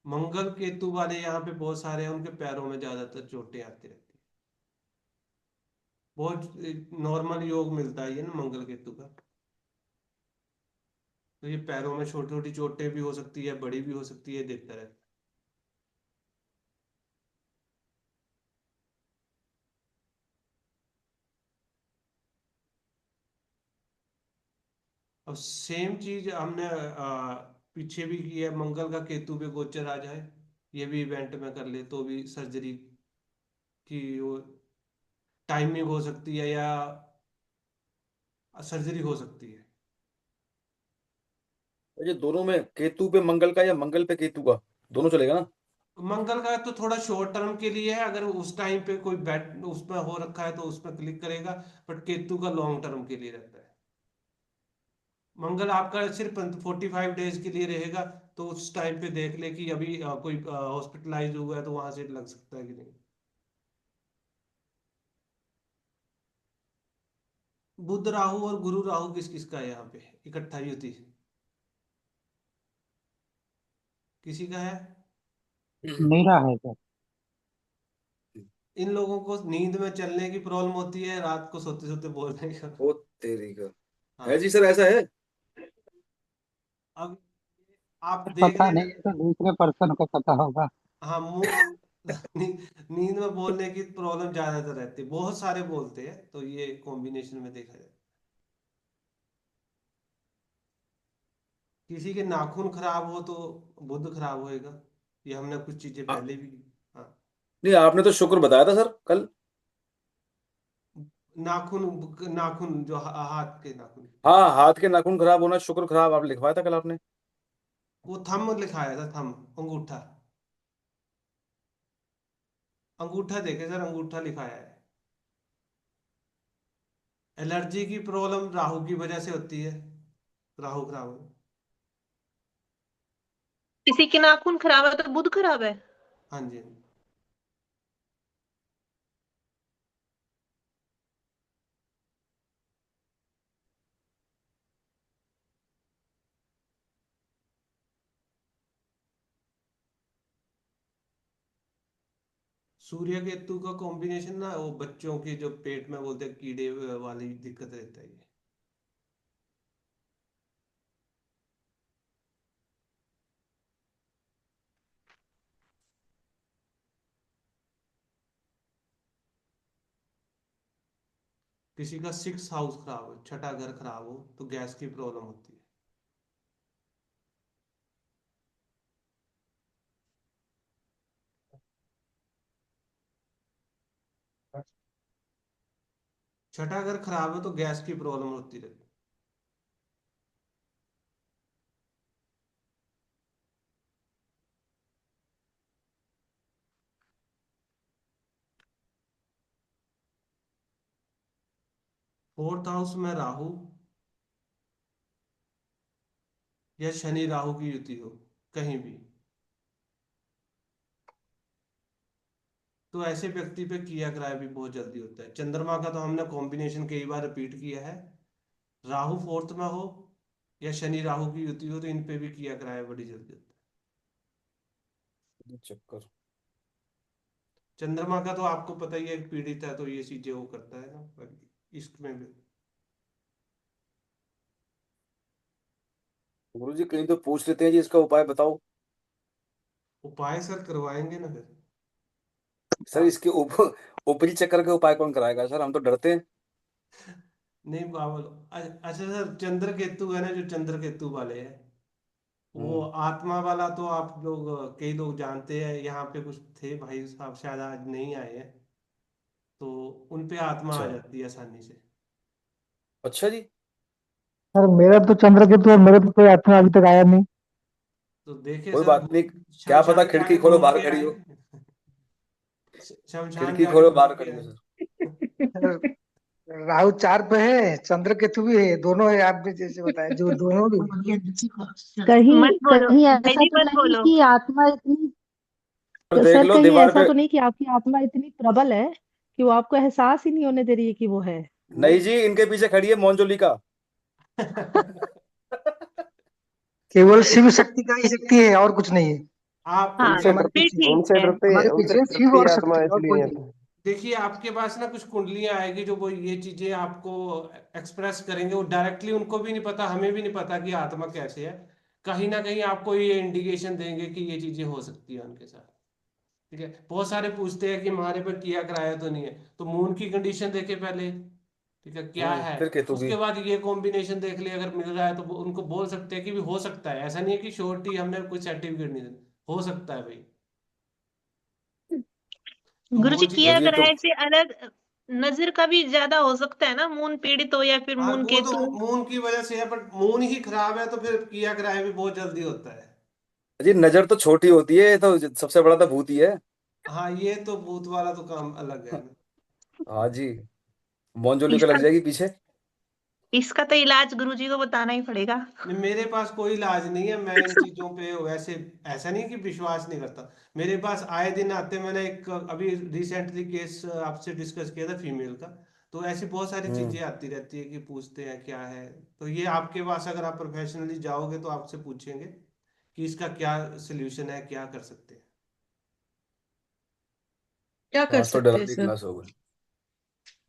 मंगल केतु वाले यहाँ पे बहुत सारे हैं, उनके पैरों में ज्यादातर चोटें आती रहती है। बहुत नॉर्मल योग मिलता है ये ना मंगल केतु का। तो ये पैरों में छोटी छोटी चोटें भी हो सकती है, बड़ी भी हो सकती है, देखता रहता है। अब सेम चीज हमने पीछे भी की है, मंगल का केतु पे गोचर आ जाए, ये भी इवेंट में कर ले तो भी सर्जरी की वो टाइमिंग हो सकती है या सर्जरी हो सकती है। ये दोनों में केतु पे मंगल का या मंगल पे केतु का, दोनों चलेगा ना? मंगल का तो थोड़ा शॉर्ट टर्म के लिए है, अगर उस टाइम पे कोई बैट उसमें हो रखा है तो उसमें क्लिक करेगा। बट केतु का लॉन्ग टर्म के लिए रहता है। मंगल आपका सिर्फ 45 डेज के लिए रहेगा। तो उस टाइम पे देख ले कि अभी कोई हॉस्पिटलाइज हुआ है तो वहां से लग सकता है कि नहीं। बुध राहु और गुरु राहु किस किस का है यहाँ पे इकट्ठा युति, किसी का है? मेरा है सर। इन लोगों को नींद में चलने की प्रॉब्लम होती है, रात को सोते सोते बोलने का। ओ तेरी का। है हाँ। जी सर, ऐसा है। अब आप देख पता लेना। नहीं, ये तो दूसरे पर्सन को पता होगा। हाँ, मुंह नींद में बोलने की प्रॉब्लम ज्यादातर रहती है, बहुत सारे बोलते हैं, तो ये कॉम्बिनेशन में देखा जाए। किसी के नाखून खराब हो तो बुध खराब होएगा। ये हमने कुछ चीजें आ, पहले भी की। हाँ। नहीं आपने तो शुक्र बताया था सर कल। नाखून, नाखून जो हाथ के नाखून, हाँ, हाथ के नाखून खराब होना शुक्र खराब, आप लिखवाया था कल आपने। वो थंब लिखाया था, थंब, अंगूठा। अंगूठा देखे सर, अंगूठा लिखाया है। एलर्जी की प्रॉब्लम राहु की वजह से होती है, राहु खराब हो। किसी के नाखून खराब है तो बुध खराब है? हाँ जी, हाँ जी। सूर्य केतु का कॉम्बिनेशन ना, वो बच्चों के जो पेट में बोलते हैं कीड़े वाली दिक्कत रहता है ये। किसी का 6th हाउस खराब हो, छठा घर खराब हो, तो गैस की प्रॉब्लम होती है। छठा घर खराब है तो गैस की प्रॉब्लम होती रहती है। फोर्थ हाउस में राहु या शनि राहु की युति हो कहीं भी, तो ऐसे व्यक्ति पे किया कराया भी बहुत जल्दी होता है। चंद्रमा का तो हमने कॉम्बिनेशन कई बार रिपीट किया है। राहु फोर्थ में हो या शनि राहु की युति हो तो इन पे भी किया कराया बड़ी जल्दी होता है। चक्कर। चंद्रमा का तो आपको पता ही है, पीड़ित है तो ये चीजें वो करता है ना, पर इसमें भी। गुरुजी कहीं तो पूछ लेते हैं जी, इसका उपाय बताओ। उपाय सर करवाएंगे ना फिर। सर इसके ऊपरी चक्कर के उपाय कौन कराएगा सर, हम तो डरते हैं। नहीं बाबा, अच्छा सर, चंद्र केतु है ना, जो चंद्र केतु वाले हैं, वो आत्मा वाला तो आप लोग कई लोग जानते हैं। यहाँ पे कुछ थे भाई साहब, शायद आज नहीं आए हैं, तो उन पे आत्मा आ अच्छा। जाती है आसानी से। अच्छा जी। सर मेरा तो चंद्रकेतु और मेरे तो कोई आत्मा अभी तक आया नहीं। तो देखिए कोई सर, बात नहीं, क्या पता शमशान खिड़की जाके खोलो घूम बाहर के खड़ी आए। हो। शमशान खिड़की जाके खोलो घूम बाहर के खड़ी हो आए। सर। सर राहु 4 पे है, चंद्रकेतु भी है, दोनों है, आप भी जैसे बताए जो दोनों भी कहीं मत बोलो कहीं ऐसा दीदी, तो मत नहीं बोलो। कि आत्मा इतनी, और देख सर लो कहीं दीवार ऐसा पे। तो नहीं कि आपकी आत्मा इतनी प्रबल है कि वो आपको एहसास ही नहीं होने दे रही है कि वो है। नहीं नहीं। जी, इनके पीछे खड़ी है मोंजोलिका। केवल शिव शक्ति का ही शक्ति है और कुछ नहीं है। आप हाँ उनसे हमारे डर फिर पीछे ठीक उनसे है। डरते हमारे उनसे पीछे शिव डरती और आत्मा शक्ति और कोई इसलिए नहीं। है। देखिए, आपके पास ना कुछ कुंडलियां आएगी जो वो ये चीजें आपको एक्सप्रेस करेंगे। वो डायरेक्टली उनको भी नहीं पता, हमें भी नहीं पता कि आत्मा कैसे है। कहीं ना कहीं आपको ये इंडिकेशन देंगे कि ये चीजें हो सकती है उनके साथ। ठीक है, बहुत सारे पूछते हैं कि हमारे पर किया कराया तो नहीं है, तो मून की कंडीशन देखे पहले। ठीक है, क्या है, फिर केतु की। उसके बाद ये कॉम्बिनेशन देख ले, अगर मिल रहा है तो उनको बोल सकते हैं कि भी हो सकता है। ऐसा नहीं है कि श्योरिटी हमने कोई सर्टिफिकेट नहीं देना, हो सकता है भाई। तो वो गुरुजी चीजें। किया गुरुजी तो कराए से अलग नजर का भी ज्यादा हो सकता है ना, मून पीड़ित हो या फिर हाँ, मून वो तो केतु। मून की वजह से है, बट मून ही खराब है तो फिर किया कराया भी बहुत जल्दी होता है। जी नजर तो छोटी होती है, ये तो सबसे बड़ा तो भूत ही है। हाँ, ये तो भूत वाला तो काम अलग है ना। हाँ जी, मोंजोलिका लग इसका जाएगी पीछे। इसका तो इलाज गुरुजी को बताना ही पड़ेगा। नहीं, मेरे पास कोई इलाज नहीं है। मैं इन चीजों पे वैसे, ऐसा नहीं कि विश्वास नहीं करता। मेरे पास आए दिन आते। मैंने एक अभी रिसेंटली केस आपसे डिस्कस किया था फीमेल का। तो ऐसी बहुत सारी हम्म। चीजें आती रहती है कि पूछते हैं क्या है। तो ये आपके पास अगर आप प्रोफेशनली जाओगे तो आपसे पूछेंगे कि इसका क्या सोल्यूशन है, क्या कर सकते हैं। क्या कर आज तो सकते हैं डरावनी सर? क्लास हो गई।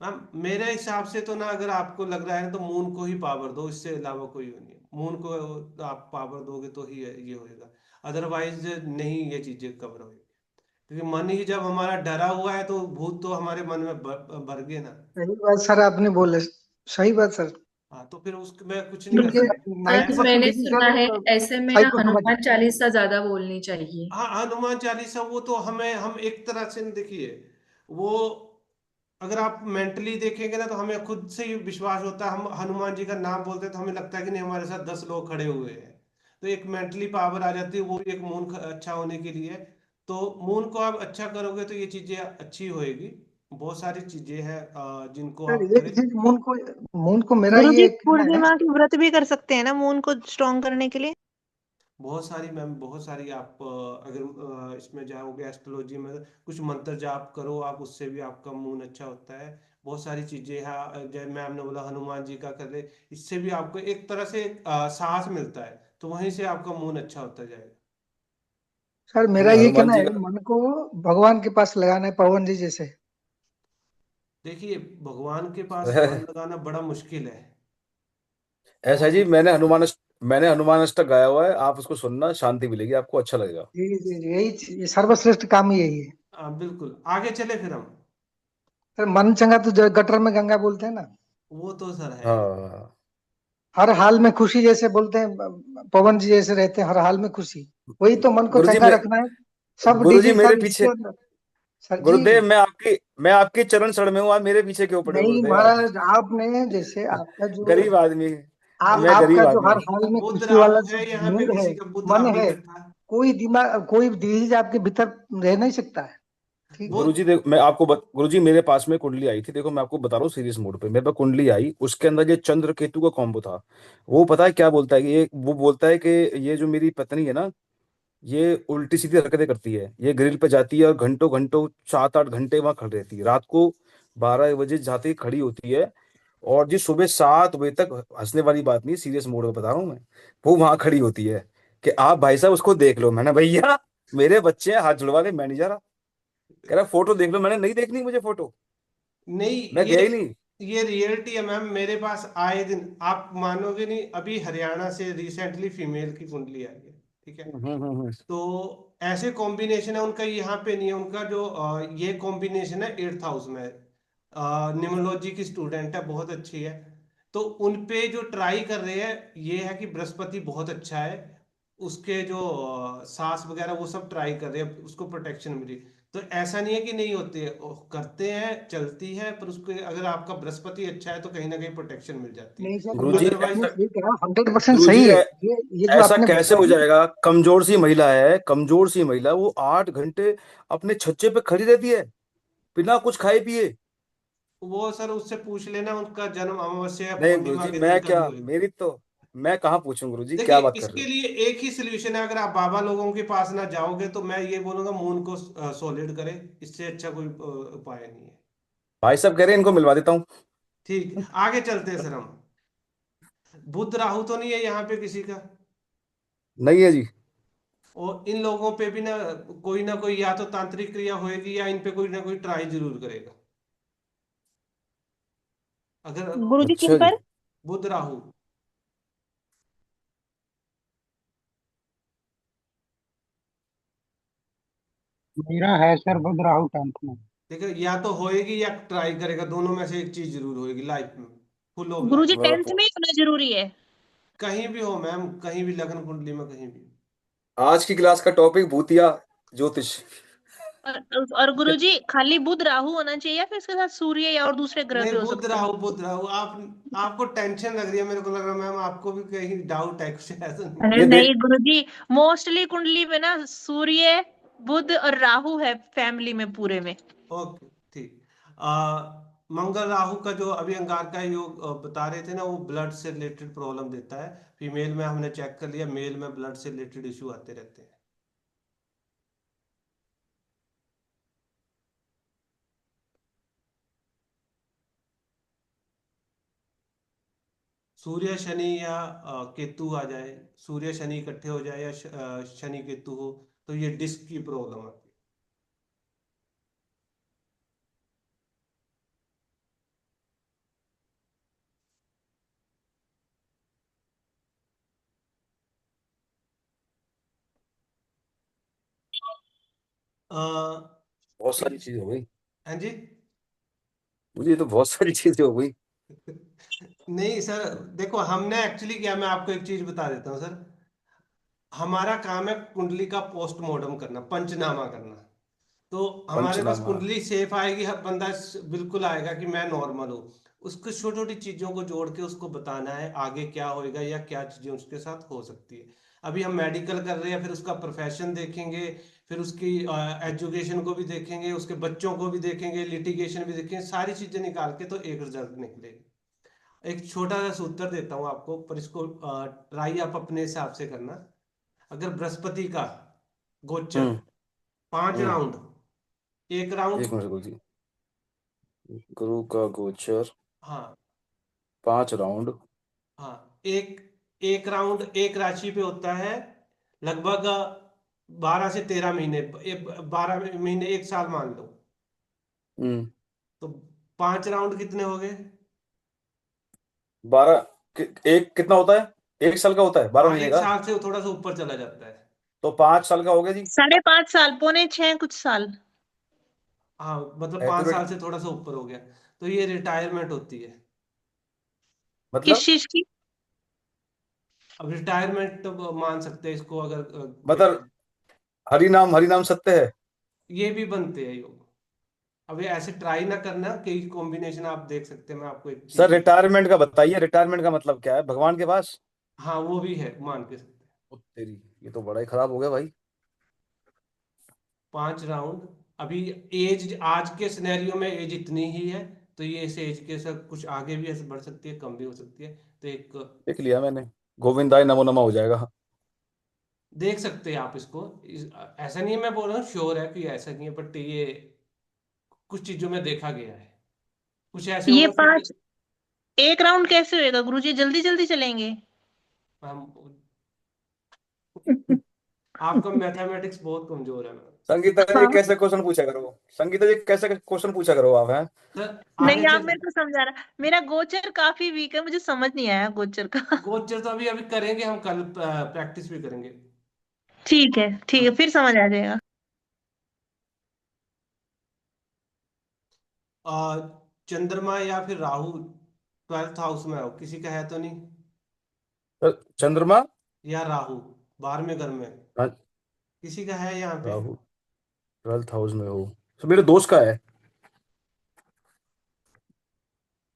मैम, मेरे हिसाब से तो ना, अगर आपको लग रहा है ना, तो मून को ही पावर दो, इससे अलावा कोई वो नहीं है। मून को आप पावर दोगे तो ही ये होएगा, अदरवाइज नहीं ये चीजें कवर होगी। क्योंकि मन ही जब हमारा डरा हुआ है तो भूत तो हमारे मन में भर गए ना। सही बात सर आपने बोले, सही बात सर। हाँ, तो फिर उसमें कुछ नहीं कर क्योंकि सकते। सर 90% मैंने डिजीज सुना सर है ऐसे में ना साइकोसोमेटिक। हनुमान चालीसा ज्यादा बोलनी चाहिए। हाँ, हनुमान चालीसा वो तो हमें, हम एक तरह से देखिए, वो अगर आप मेंटली देखेंगे ना तो हमें खुद से ही विश्वास होता है। हम हनुमान जी का नाम बोलते हैं तो हमें लगता है कि नहीं, हमारे साथ 10 लोग खड़े हुए हैं। तो एक मेंटली पावर आ जाती है, वो भी एक मून अच्छा होने के लिए। तो मून को आप अच्छा करोगे तो ये चीजें अच्छी होएगी। बहुत सारी चीजें हैं जिनको सर आप एक करें। चीज मून को मेरा गुरुजी ये कहना है। पूर्णिमा के व्रत भी कर सकते हैं ना मून को स्ट्रॉन्ग करने के लिए। बहुत सारी मैम, बहुत सारी आप अगर इसमें जाओगे एस्ट्रोलॉजी में, कुछ मंत्र जाप करो आप, उससे भी आपका मून अच्छा होता है। बहुत सारी चीजें हैं, जैसे मैम ने बोला हनुमान जी का कर ले, इससे भी आपको एक तरह से साहस मिलता है, तो वहीं से आपका मून अच्छा होता जाएगा। सर मेरा नहीं ये हनुमान कहना जी है, का। मन को भगवान के पास लगाना है, पवन जी जैसे। देखिए, भगवान के पास मन लगाना बड़ा मुश्किल है, ऐसा है बहुत जी, मुश्किल। मैंने हनुमान अष्टक गाया हुआ है, आप उसको सुनना, शांति मिलेगी आपको, अच्छा लगेगा। जी जी जी, ये सर्वश्रेष्ठ काम ही यही है। बिल्कुल, आगे चले फिर हम। सर मन चंगा तो गटर में गंगा बोलते हैं ना। वो तो सर है। हाँ हर हाल में खुशी, जैसे बोलते हैं पवन जी जैसे रहते हैं हर हाल में खुशी, वही तो मन को गुरुजी चंगा मैं रखना है। सब गुरुजी डीजी मेरे सब इसके पीछे, अंदर। सर जी, गुरुदेव मैं आपकी चरण शरण में हूँ, आप मेरे पीछे क्यों पड़े हो नहीं गुरुदेव आप? महाराज, आपने जैसे आपका जो गरीब आदमी, आप मैं आपका गरीब जो हर आदमी। हाल में बुध खुशी वाला राहु जो है यहाँ पे, मूड है, किसी का बुध मन राहु है, इकट्ठा। कोई दिमाग कोई डीज आपके भीतर रह नहीं सकता है। ठीक है। गुरुजी देख, गुरुजी मेरे पास में कुंडली आई थी, देखो मैं आपको बता रहा हूँ सीरियस मोड पे, मेरे पास कुंडली आई, उसके अंदर ये चंद्र केतु का कॉम्बो था। वो पता है क्या बोलता है कि ये वो बोलता है कि ये जो मेरी पत्नी है ना, ये उल्टी सीधी हरकतें करती है, ये ग्रिल पे जाती है और घंटों घंटों 7-8 घंटे वहां खड़ी रहती है, रात को 12 बजे जाती है, खड़ी होती है, और जी सुबह 7 बजे तक, हंसने वाली बात नहीं, सीरियस मोड में बता रहा हूँ मैं, वो वहां खड़ी होती है कि आप भाई साहब उसको देख लो। मैंने भैया मेरे बच्चे हैं, हाथ जुड़वा के मैं नहीं जा रहा। कह रहा फोटो देख लो, मैंने नहीं देखनी मुझे फोटो, नहीं, मैं गया ही नहीं। ये रियलिटी है मैम, मेरे पास आए दिन, आप मानोगे नहीं, अभी हरियाणा से रिसेंटली फीमेल की कुंडली आई है। ठीक है। हम्म। तो ऐसे कॉम्बिनेशन है उनका, यहाँ पे नहीं है उनका, जो ये कॉम्बिनेशन है 8th हाउस में, न्यूमरोलॉजी की स्टूडेंट है, बहुत अच्छी है। तो उन पे जो ट्राई कर रहे हैं ये है कि बृहस्पति बहुत अच्छा है, उसके जो सास वगैरह वो सब ट्राई कर रहे हैं, उसको प्रोटेक्शन मिली। तो ऐसा नहीं है कि नहीं होती है, वो करते हैं, चलती है, पर उसको अगर आपका बृहस्पति अच्छा है तो कहीं ना कहीं प्रोटेक्शन मिल जाती है। नहीं सर, ये गुरुजी आपने ऐसा, सही कहा, 100% गुरुजी सही है। ये जो ऐसा आपने कैसे हो बताया ना, जाएगा? कमजोर सी महिला है, कमजोर सी महिला, वो 8 घंटे अपने छज्जे पे खड़ी रहती है बिना कुछ खाए पिए। वो सर उससे पूछ लेना, उनका जन्म अमावस्या या नहीं पूर्णिमा गुरुजी, के दिन मैं क्या, कभी हुई। मेरी तो, मैं कहाँ पूछूं गुरुजी, देखिए, क्या बात कर रहे इसके हो? लिए एक ही सोल्यूशन है, अगर आप बाबा लोगों के पास ना जाओगे तो मैं ये बोलूंगा मून को सॉलिड करें, इससे अच्छा कोई उपाय नहीं है। भाई साहब कह रहे हैं इनको मिलवा देता हूँ। ठीक है, आगे चलते हैं सर हम। बुध राहु तो नहीं है यहाँ पे किसी का, नहीं है जी। और इन लोगों पे भी ना कोई या तो तांत्रिक क्रिया होएगी या इन पे कोई ना कोई ट्राई जरूर करेगा, अगर गुरुजी किन अच्छा जी। पर? बुध राहु। मेरा है सर बुध राहु 10th में। देखो, या तो होएगी या ट्राई करेगा, दोनों में से एक चीज जरूर होएगी लाइफ में, फुल ऑफ लाइफ। गुरुजी मेरा 10th में तो ही होना जरूरी है? कहीं भी हो मैम, कहीं भी लग्न कुंडली में कहीं भी। आज की क्लास का टॉपिक भूतिया ज्योतिष। और गुरुजी खाली बुध राहु होना चाहिए या फिर इसके साथ सूर्य या और दूसरे ग्रह नहीं, भी हो बुध सकते हैं? राहु, बुध राहु। आपको टेंशन लग रही है, मेरे को लग रहा है मैम आपको भी कहीं डाउट है कुछ, ऐसा नहीं। अरे ये नहीं देख, गुरुजी, मोस्टली कुंडली में ना सूर्य, बुध और राहु है फैमिली में पूरे में। ओके, ठीक। मंगल राहु का जो अभी अंगार का योग बता रहे थे ना, वो ब्लड से रिलेटेड प्रॉब्लम देता है। फीमेल में हमने चेक कर लिया, मेल में ब्लड से रिलेटेड इशू आते रहते हैं। सूर्य शनि या केतु आ जाए, सूर्य शनि इकट्ठे हो जाए या शनि केतु हो, तो ये डिस्क की प्रॉब्लम आती है। अ, बहुत सारी चीजें हो गई, हाँ जी। मुझे ये तो बहुत सारी चीजें हो गई। नहीं सर, देखो हमने एक्चुअली क्या, मैं आपको एक चीज बता देता हूँ सर। हमारा काम है कुंडली का पोस्टमार्टम करना, पंचनामा करना। तो हमारे पास पंचनामा। कुंडली सेफ आएगी, हर बंदा बिल्कुल आएगा कि मैं नॉर्मल हूँ। उसको छोटी छोटी चीजों को जोड़ के उसको बताना है आगे क्या होएगा या क्या चीजें उसके साथ हो सकती है। अभी हम मेडिकल कर रहे हैं, फिर उसका प्रोफेशन देखेंगे, फिर उसकी एजुकेशन को भी देखेंगे, उसके बच्चों को भी देखेंगे, लिटिगेशन भी देखेंगे, सारी चीजें निकाल के तो एक रिजल्ट निकलेगा। एक छोटा सा सूत्र देता हूँ आपको, पर इसको ट्राई आप अपने हिसाब से करना। अगर बृहस्पति का गोचर हम्म 5 राउंड, एक राउंड, एक मिनट गुरुजी, गुरु का गोचर हाँ 5 राउंड। हाँ, एक एक राउंड एक राशि पे होता है, लगभग 12 से 13 महीने, 12 महीने, 1 साल मान लो। हम्म। तो 5 राउंड कितने हो गए? 12, एक कितना होता है? 1 साल का होता है, 12 महीने एक का। साल से वो थोड़ा सा ऊपर चला जाता है। तो 5 साल का हो गया जी। 5.5 साल, पौने 6 कुछ साल। हाँ, मतलब 5 साल एक्यूरेट। से थोड़ा सा ऊपर हो गया, तो ये रिटायरमेंट होती है। किस मतलब चीज की? अब रिटायरमेंट तो मान सकते हैं इसको, अगर मतलब हरि नाम सत्य है। ये भी बनते हैं योग। अब ये ऐसे ट्राई ना करना, कई कॉम्बिनेशन आप देख सकते हैं, मैं आपको एक सर चीज बता। रिटायरमेंट का बताइए, रिटायरमेंट का मतलब क्या है भगवान के पास? हाँ वो भी है, मान के सकते हैं। ओ तेरी, ये तो बड़ा ही खराब हो गया भाई। 5 राउंड। अभी एज आज के सिनेरियो में एज इतनी ही है, तो ये इस एज के सब कुछ आगे भी ऐसे बढ़ सकती है, कम भी हो सकती है। तो एक देख लिया मैंने, गोविंदाई नमो नमः हो जाएगा। देख सकते हैं आप इसको। ऐसा नहीं है, मैं बोल रहा हूँ श्योर है कि ऐसा नहीं है, बट ये कुछ चीजों में देखा गया है। कुछ ऐसे ये होंगे फिर। 5 एक राउंड कैसे होएगा गुरुजी? जल्दी जल्दी चलेंगे? हम आपका मैथमेटिक्स बहुत कमजोर है मैम। संगीता जी हाँ। कैसे क्वेश्चन पूछा करो, संगीता जी कैसे क्वेश्चन पूछा करो आप, हैं? सर आगे नहीं, आप चल। मेरे को समझा रहा। मेरा गोचर काफी वीक है, मुझे समझ नहीं आया गोचर का। गोचर तो अभी अभी करेंगे, हम कल प्रैक्टिस भी करेंगे। ठीक है, ठीक है, हाँ। फिर समझ आ जाएगा। चंद्रमा या फिर राहु 12th हाउस में हो, किसी का है तो नहीं? चंद्रमा। या राहु 12वें घर में, हाँ, किसी का है यहाँ पे? राहु 12th हाउस में हो, तो मेरे दोस्त का है।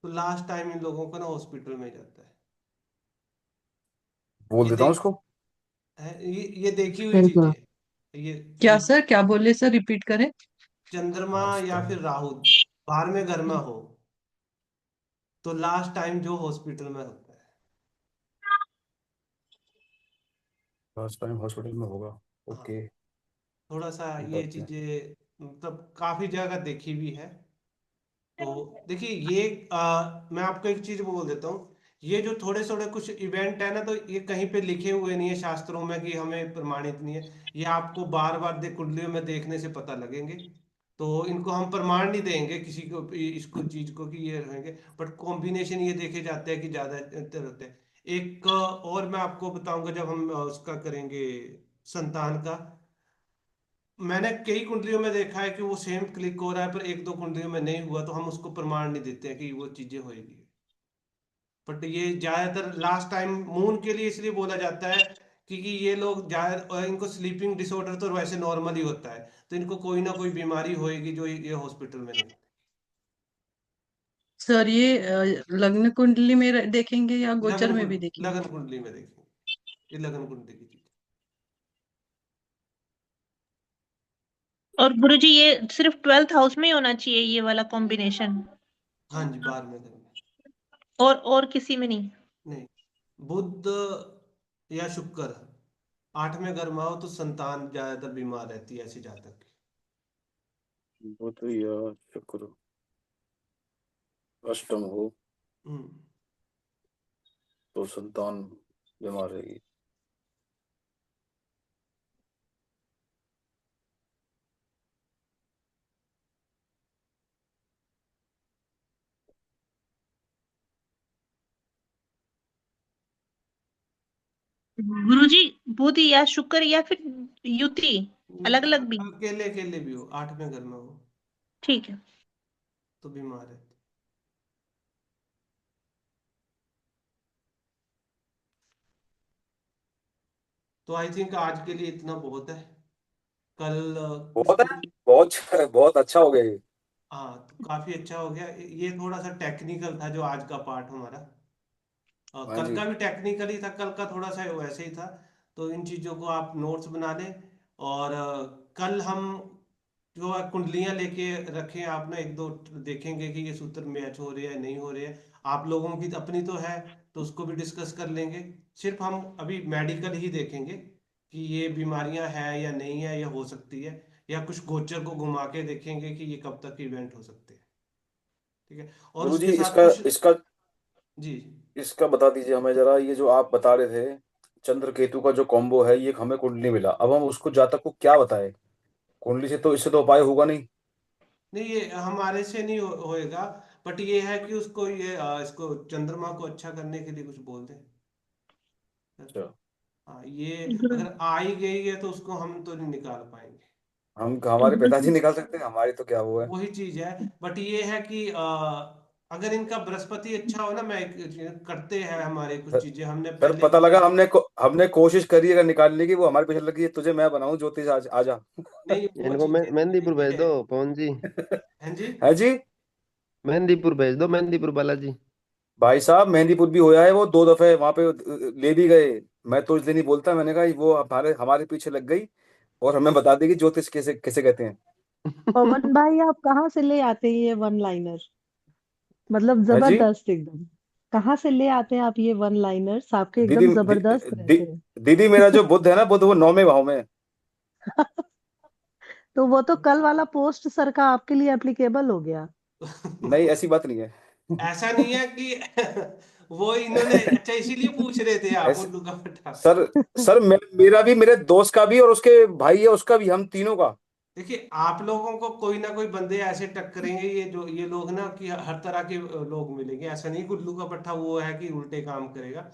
तो लास्ट टाइम इन लोगों को ना हॉस्पिटल में जाता है। बोल ये देता हूँ देख उसको। ये देखी हुई बिल्कुल। चीजें। ये क्या ये सर, क्या बोले सर, रिपीट करें? चंद्रमा लास्ट या फिर टाइम, राहु 12वें घर में हो, तो लास्ट टाइम जो हॉस्पिटल में होता है। लास्ट टाइम हॉस्पिटल में होगा। हाँ, ओके। थोड़ा सा ये बताते हैं। चीजें मतलब काफी जगह देखी हुई है। तो देखिए ये मैं आपको एक चीज बोल देता हूँ। ये जो थोड़े थोड़े कुछ इवेंट है ना, तो ये कहीं पे लिखे हुए नहीं है शास्त्रों में कि हमें प्रमाणित नहीं है। ये आपको बार बार कुंडलियों में देखने से पता लगेंगे। तो इनको हम प्रमाण नहीं देंगे किसी को इसको चीज को कि ये रहेंगे। बट कॉम्बिनेशन ये देखे जाते हैं कि ज्यादा अंतर होते हैं। एक और मैं आपको बताऊंगा जब हम उसका करेंगे, संतान का। मैंने कई कुंडलियों में देखा है कि वो सेम क्लिक हो रहा है, पर एक दो कुंडलियों में नहीं हुआ, तो हम उसको प्रमाण नहीं देते हैं कि वो चीजें होगी। बट ये ज्यादातर लास्ट टाइम मून के लिए इसलिए बोला जाता है क्योंकि ये लोग ज्यादा, इनको स्लीपिंग डिसऑर्डर तो वैसे नॉर्मल ही होता है, तो इनको कोई ना कोई बीमारी होएगी जो ये हॉस्पिटल में नहीं। सर ये लग्न कुंडली में देखेंगे या गोचर में भी देखेंगे? लगन कुंडली में देखेंगे। ये लगन कुंडली की चीज। और गुरुजी ये सिर्फ 12th हाउस में ही होना चाहिए ये वाला कॉम्बिनेशन? हाँ जी, 12वें घर में। और किसी में नहीं? नहीं, बुध या शुक्र 8वें घर में हो तो संतान ज्यादातर बीमार रहती है ऐसे जातक की। बुध या शुक्र अष्टम हो हम्म। तो संतान बीमार रहेगी। गुरुजी, बुध या शुक्र या फिर युति, अलग अलग भी? अकेले अकेले भी हो, 8वें घर में हो ठीक है। तो बीमार है। तो आई थिंक आज के लिए इतना बहुत है। कल बहुत इसको। है, बहुत बहुत अच्छा हो गया ये। हाँ, तो काफी अच्छा हो गया। ये थोड़ा सा टेक्निकल था जो आज का पार्ट हमारा। हाँ कल जी। का भी टेक्निकल ही था, कल का थोड़ा सा वैसे ही था। तो इन चीजों को आप नोट्स बना लें। और कल हम जो है कुंडलियां लेके रखें, आप ना एक दो देखेंगे कि ये सूत्र मैच हो रहे हैं नहीं हो रहे हैं। आप लोगों की अपनी तो है, तो उसको भी डिस्कस कर लेंगे। सिर्फ हम अभी मेडिकल ही देखेंगे कि ये बीमारियां है या नहीं है, या हो सकती है, या कुछ गोचर को घुमा के देखेंगे कि ये कब तक इवेंट हो सकते हैं। ठीक है। और गुरुजी उसके साथ इसका कुछ। इसका जी। इसका बता दीजिए हमें जरा, ये जो आप बता रहे थे चंद्र केतु का जो कॉम्बो है, ये हमें कुंडली मिला, अब हम उसको जातक को क्या बताएं? कुंडली से तो इससे तो उपाय होगा नहीं। नहीं, ये हमारे से नहीं होएगा। बट ये है कि उसको ये इसको चंद्रमा को अच्छा करने के लिए कुछ बोल दें। अच्छा। हाँ, ये गुरु अगर आ ही गई है तो उसको हम तो नहीं निकाल पाएंगे। हम हमारे गुरुजी, पिताजी निकाल सकते हैं, हमारी तो क्या वो है। वही चीज है। बट ये है कि अगर इनका बृहस्पति अच्छा हो ना, मैं करते हैं हमारे कुछ सर चीजें हमने सर, पहले पता भी लगा कर। हमने कोशिश करी अगर निकालने की, वो हमारे पीछे लगी है, तुझे मैं बनाऊं ज्योतिष, आज आजा। नहीं वो इनको चीजें मेहंदीपुर भेज नहीं दो है। पवन जी। हैं जी। है जी। मेहंदीपुर भेज दो, मेहंदीपुर बालाजी। भाई साहब मेहंदीपुर भी होया है, वो 2 दफे वहां पे ले भी गए। मैं तो इसलिए नहीं बोलता, मैंने कहा वो हमारे हमारे पीछे लग गई और हमें बता देगी ज्योतिष कैसे कैसे कहते हैं। पवन भाई, आप कहाँ से ले आते हैं ये वन लाइनर? मतलब है जी। जबरदस्त एकदम। कहाँ से ले आते हैं आप ये वन लाइनर्स? आपके दीदी एकदम जबरदस्त दी, रहते हैं। दीदी मेरा जो बुध है ना, बुध वो 9वें भाव में है। तो वो तो कल वाला पोस्ट सर का आपके लिए एप्लीकेबल हो गया। नहीं, ऐसी बात नहीं है। ऐसा नहीं है कि वो इन्होंने, अच्छा इसीलिए पूछ रहे थे आप ऐसे उल्लू का पट्टा। सर सर मेरा भी, मेरे दोस्त का भी और उसके भाई है उसका भी, हम तीनों का। देखिए आप लोगों को कोई ना कोई बंदे ऐसे टक्करेंगे, ये जो ये लोग ना, कि हर तरह के लोग मिलेंगे। ऐसा नहीं कि उल्लू का पट्टा वो है कि उल्टे काम करेगा,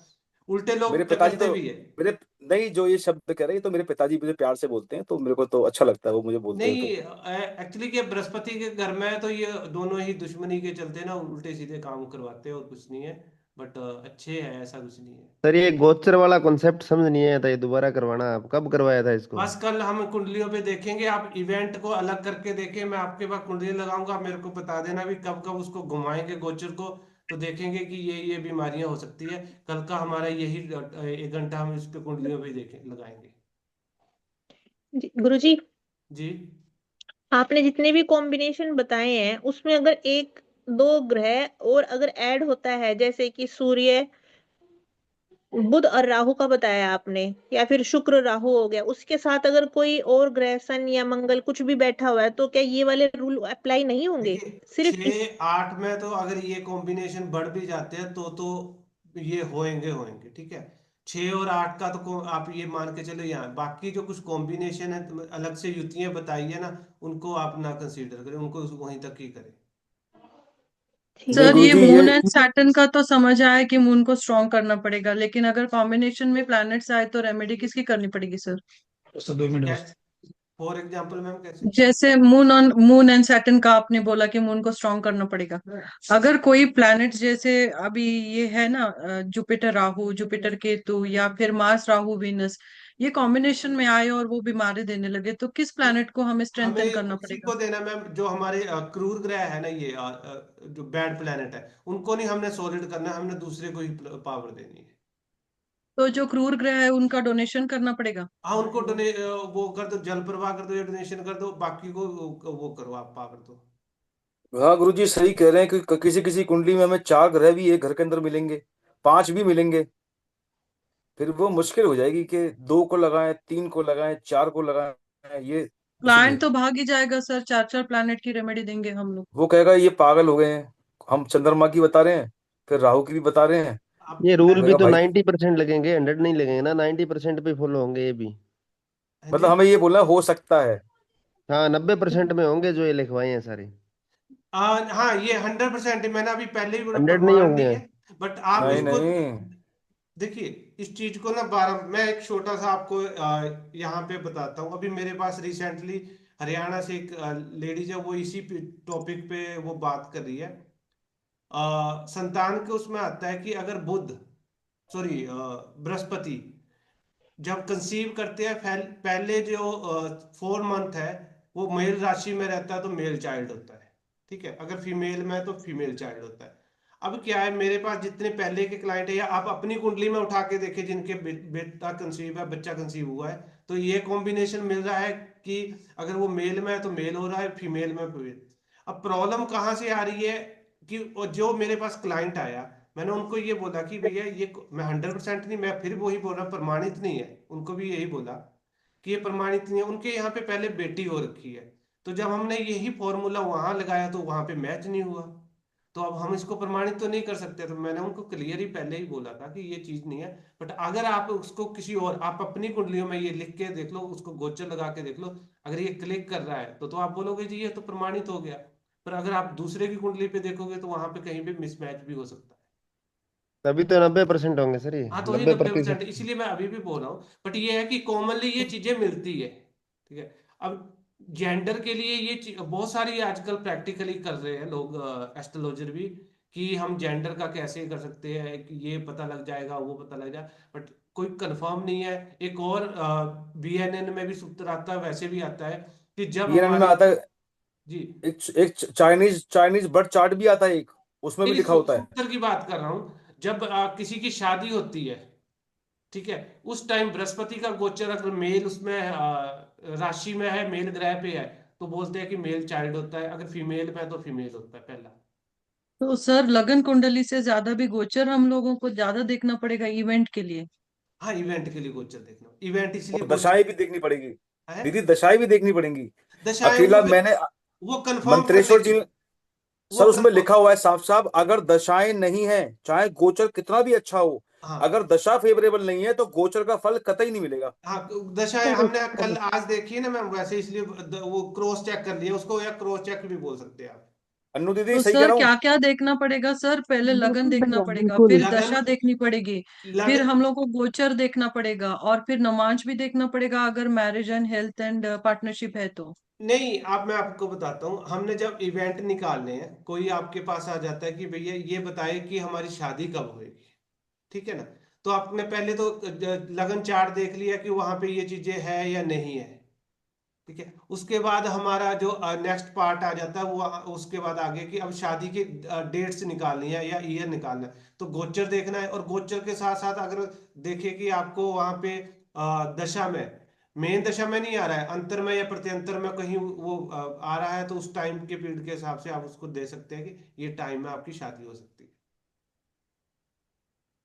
उल्टे मेरे लोग पिताजी टकलते तो भी है। मेरे नहीं, जो ये शब्द कह रहे हैं तो मेरे पिताजी मुझे प्यार से बोलते हैं, तो मेरे को तो अच्छा लगता है वो मुझे बोलते हैं नहीं तो। एक्चुअली क्या बृहस्पति के घर में है तो ये दोनों ही दुश्मनी के चलते ना उल्टे सीधे काम करवाते हैं, और कुछ नहीं है। बट अच्छे है, ऐसा कुछ नहीं है। सर ये गोचर वाला कॉन्सेप्ट समझ नहीं आया था, ये दोबारा करवाना, आप कब करवाया था इसको? बस कल हम कुंडलियों पे देखेंगे, आप इवेंट को अलग करके देखें। मैं आपके पास कुंडली लगाऊंगा, आप मेरे को बता देना भी कब कब उसको घुमाएंगे गोचर को, तो देखेंगे कि ये बीमारियां हो सकती है। कल का हमारा यही 1 घंटा हम इस पे कुंडलियों पे देखें लगाएंगे। गुरुजी, जी। आपने जितने भी कॉम्बिनेशन बताए हैं उसमें अगर एक दो ग्रह और अगर ऐड होता है, जैसे कि सूर्य बुध और राहु का बताया आपने, या फिर शुक्र राहु हो गया, उसके साथ अगर कोई और ग्रह सन या मंगल कुछ भी बैठा हुआ है, तो क्या ये वाले रूल अप्लाई नहीं होंगे? देखिए सिर्फ इस 6 8 में तो अगर ये कॉम्बिनेशन बढ़ भी जाते हैं तो ये होएंगे होएंगे, ठीक है। 6 और 8 का तो आप ये मान के चलो, यहाँ बाकी जो कुछ कॉम्बिनेशन है अलग से युतियां बताई है ना, उनको आप ना कंसीडर करें, उनको वहीं तक ही करें। ठीक नहीं है। सर ये गुरुजी ये मून एंड सैटर्न का तो समझ आया कि मून को स्ट्रॉन्ग करना पड़ेगा, लेकिन अगर कॉम्बिनेशन में प्लैनेट्स आए तो रेमेडी किसकी करनी पड़ेगी सर? फॉर एग्जाम्पल मैम कैसे? जैसे मून एंड सैटर्न का आपने बोला कि मून को स्ट्रॉन्ग करना पड़ेगा। अगर कोई प्लैनेट जैसे अभी ये है ना, जुपिटर राहु, जुपिटर केतु, या फिर मार्स राहु वीनस, ये कॉम्बिनेशन में आए और वो बीमारी देने लगे, तो किस प्लैनेट को हमें स्ट्रेंथन हमें करना उसी पड़ेगा? को देना मैम, जो हमारे क्रूर ग्रह है ना, ये जो बैड प्लेनेट है, उनको नहीं हमने सॉलिड करना, हमने दूसरे को ही पावर देनी है। तो जो क्रूर ग्रह है उनका डोनेशन करना पड़ेगा? हाँ उनको वो कर दो, जल प्रवाह कर दो या डोनेशन कर दो, बाकी को वो करो, आप पावर दो। हाँ गुरुजी सही कह रहे हैं कि किसी किसी कुंडली में हमें 4 ग्रह भी एक घर के अंदर मिलेंगे, 5 भी मिलेंगे। फिर वो मुश्किल हो जाएगी कि 2 को लगाएं, 3 को लगाएं, 4 को लगाएं, ये क्लाइंट इसलिए तो भाग ही जाएगा सर, 4 4 प्लैनेट की रेमेडी देंगे हम लोग। वो कहेगा ये पागल हो गए हैं, हम चंद्रमा की बता रहे हैं, फिर राहु की भी बता रहे हैं। अब ये मैं रूल भी मेरा तो भाई 90% लगेंगे, 100 नहीं लगेंगे ना, 90% पे फॉलो होंगे ये भी। हाँ मतलब जी। हमें ये बोलना हो सकता है। हाँ 90% में होंगे जो ये लिखवाए हैं सारे। हाँ ये 100% मैंने अभी पहले ही बोला, 100 नहीं प्रमाण नहीं होंगे। है। बट आप नहीं इसको नहीं। देखिए, इस चीज को ना बारह, मैं एक छोटा सा आपको यहाँ पे बताता हूँ। अभी मेरे पास रिसेंटली हरियाणा से एक लेडीज है, वो इसी टॉपिक पे वो बात कर रही है। संतान के उसमें आता है कि अगर बुध, सॉरी बृहस्पति जब कंसीव करते हैं, पहले जो 4 मंथ है वो मेल राशि में रहता है तो मेल चाइल्ड होता है, ठीक है। अगर फीमेल में है तो फीमेल चाइल्ड होता है। अब क्या है, मेरे पास जितने पहले के क्लाइंट है, या आप अपनी कुंडली में उठा के देखें जिनके बेटा कंसीव है, बच्चा कंसीव हुआ है, तो ये कॉम्बिनेशन मिल रहा है कि अगर वो मेल में है तो मेल हो रहा है, फीमेल में फीमेल। अब प्रॉब्लम कहाँ से आ रही है कि जो मेरे पास क्लाइंट आया, मैंने उनको ये बोला कि भैया ये, मैं 100% नहीं, मैं फिर वही बोल रहा, प्रमाणित नहीं है। उनको भी यही बोला कि ये प्रमाणित नहीं है, उनके यहाँ पे पहले बेटी हो रखी है। तो जब हमने यही फॉर्मूला वहां लगाया तो वहां पे मैच नहीं हुआ, तो अब हम इसको प्रमाणित तो नहीं कर सकते। तो मैंने उनको क्लियर ही पहले ही बोला था कि ये चीज नहीं है। बट अगर आप उसको किसी और, आप अपनी कुंडलियों में ये लिख के देख लो, उसको गोचर लगा के देख लो, अगर ये क्लिक कर रहा है तो आप बोलोगे जी ये तो प्रमाणित हो गया। पर अगर आप दूसरे की कुंडली पे देखोगे तो वहां पे कहीं भी मिसमैच भी हो सकता है। तभी तो 90% होंगे सर ये, हाँ तो वही नब्बे 90%, प्रतिशत इसीलिए मैं अभी भी बोल रहा हूँ। बट ये है कि कॉमनली ये चीजें मिलती है, ठीक है। अब जेंडर के लिए ये बहुत सारी आजकल प्रैक्टिकली कर रहे हैं लोग, एस्ट्रोलॉजर भी, कि हम जेंडर का कैसे कर सकते हैं कि ये पता लग जाएगा, वो पता लग जाए, बट कोई कंफर्म नहीं है। एक और BNN में भी सूत्र आता है, वैसे भी आता है कि जब बीएनएन में हमारी, आता है, जी, एक चाइनीज चाइनीज बर्थ चार्ट भी आता है एक, उसमें भी नहीं, लिखा होता है। सूत्र की बात कर रहा हूं। जब किसी की शादी होती है, ठीक है, उस टाइम बृहस्पति का गोचर अगर मेल उसमें राशि में है, मेल ग्रह पे है, तो बोलते हैं कि मेल चाइल्ड होता है, अगर फीमेल में है तो फीमेल होता है पहला। तो सर लगन कुंडली से ज्यादा भी गोचर हम लोगों को ज्यादा देखना पड़ेगा इवेंट के लिए? हाँ, इवेंट के लिए गोचर देखना, इवेंट इसलिए और गोचर दशाएं भी देखनी पड़ेगी है। दीदी, दशाएं भी देखनी पड़ेंगी। दशाएं वो अकेला फिर मैंने वो कंफर्म कर मंत्रेश्वर लेगी, जी, वो सर उसमें कंफर्म। लिखा हुआ है साफ साफ, अगर दशाएं नहीं है, चाहे गोचर कितना भी अच्छा हो, हाँ, अगर दशा फेवरेबल नहीं है तो गोचर का फल कतई नहीं मिलेगा। हाँ, दशाएं करेक्ट हमने कल करेक्ट। आज देखी है ना मैम, वैसे इसलिए वो क्रॉस चेक कर लिया उसको, या क्रॉस चेक भी बोल सकते हैं आप। अन्नू दीदी तो सही कह सर रहा हूँ? क्या क्या देखना पड़ेगा सर? पहले लगन बिल्कुल देखना भैया पड़ेगा, बिल्कुल। फिर लगन, दशा देखनी पड़ेगी, फिर लगन, हम लोग को गोचर देखना पड़ेगा, और फिर नमाज भी देखना पड़ेगा अगर marriage and health and partnership है तो। नहीं, आप, मैं आपको बताता हूँ, हमने जब इवेंट निकालने हैं, कोई आपके पास आ जाता है कि भैया ये बताए कि हमारी शादी कब होगी, ठीक है ना, तो आपने पहले तो लगन चार्ट देख लिया कि वहां पे ये चीजें है या नहीं है, ठीक है। उसके बाद हमारा जो नेक्स्ट पार्ट आ जाता है वो उसके बाद आगे कि अब शादी की डेट्स निकालनी है या ईयर निकालना है, तो गोचर देखना है। और गोचर के साथ साथ अगर देखे कि आपको वहां पे दशा में, मेन दशा में नहीं आ रहा है, अंतर में या प्रत्यंतर में कहीं वो आ रहा है, तो उस टाइम के पीरियड के हिसाब से आप उसको दे सकते हैं कि ये टाइम में आपकी शादी हो सकती है।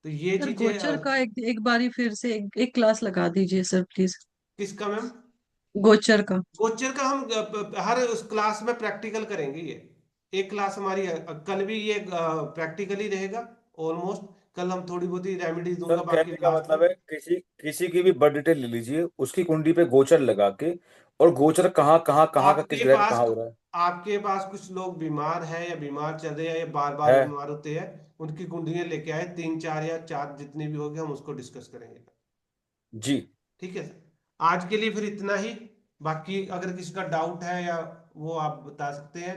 तो ये सर चीजें गोचर का एक बारी फिर से एक क्लास लगा दीजिए सर प्लीज। किसका मैम? गोचर का। गोचर का हम हर उस क्लास में प्रैक्टिकल करेंगे। ये एक क्लास हमारी है, कल भी ये प्रैक्टिकली रहेगा ऑलमोस्ट। कल हम थोड़ी बहुत ही रेमेडीज सर दूंगा, बाकी कहने का लास्ट में। मतलब है, किसी किसी की भी बर्थ डिटेल ले लीजिए, उसकी कुंडली पे गोचर लगा के, और गोचर कहाँ कहाँ कहाँ का किस आपके ग्रह का पास कहाँ हो रहा आपके पास कुछ लोग बीमार हैं या बीमार चल रहे हैं या बार बार है। बीमार होते हैं, उनकी कुंडलियां लेके आए, 3 4 या 4 जितनी भी होगी, हम उसको डिस्कस करेंगे। जी। ठीक है सर, आज के लिए फिर इतना ही। बाकी अगर किसी का डाउट है या वो आप बता सकते हैं।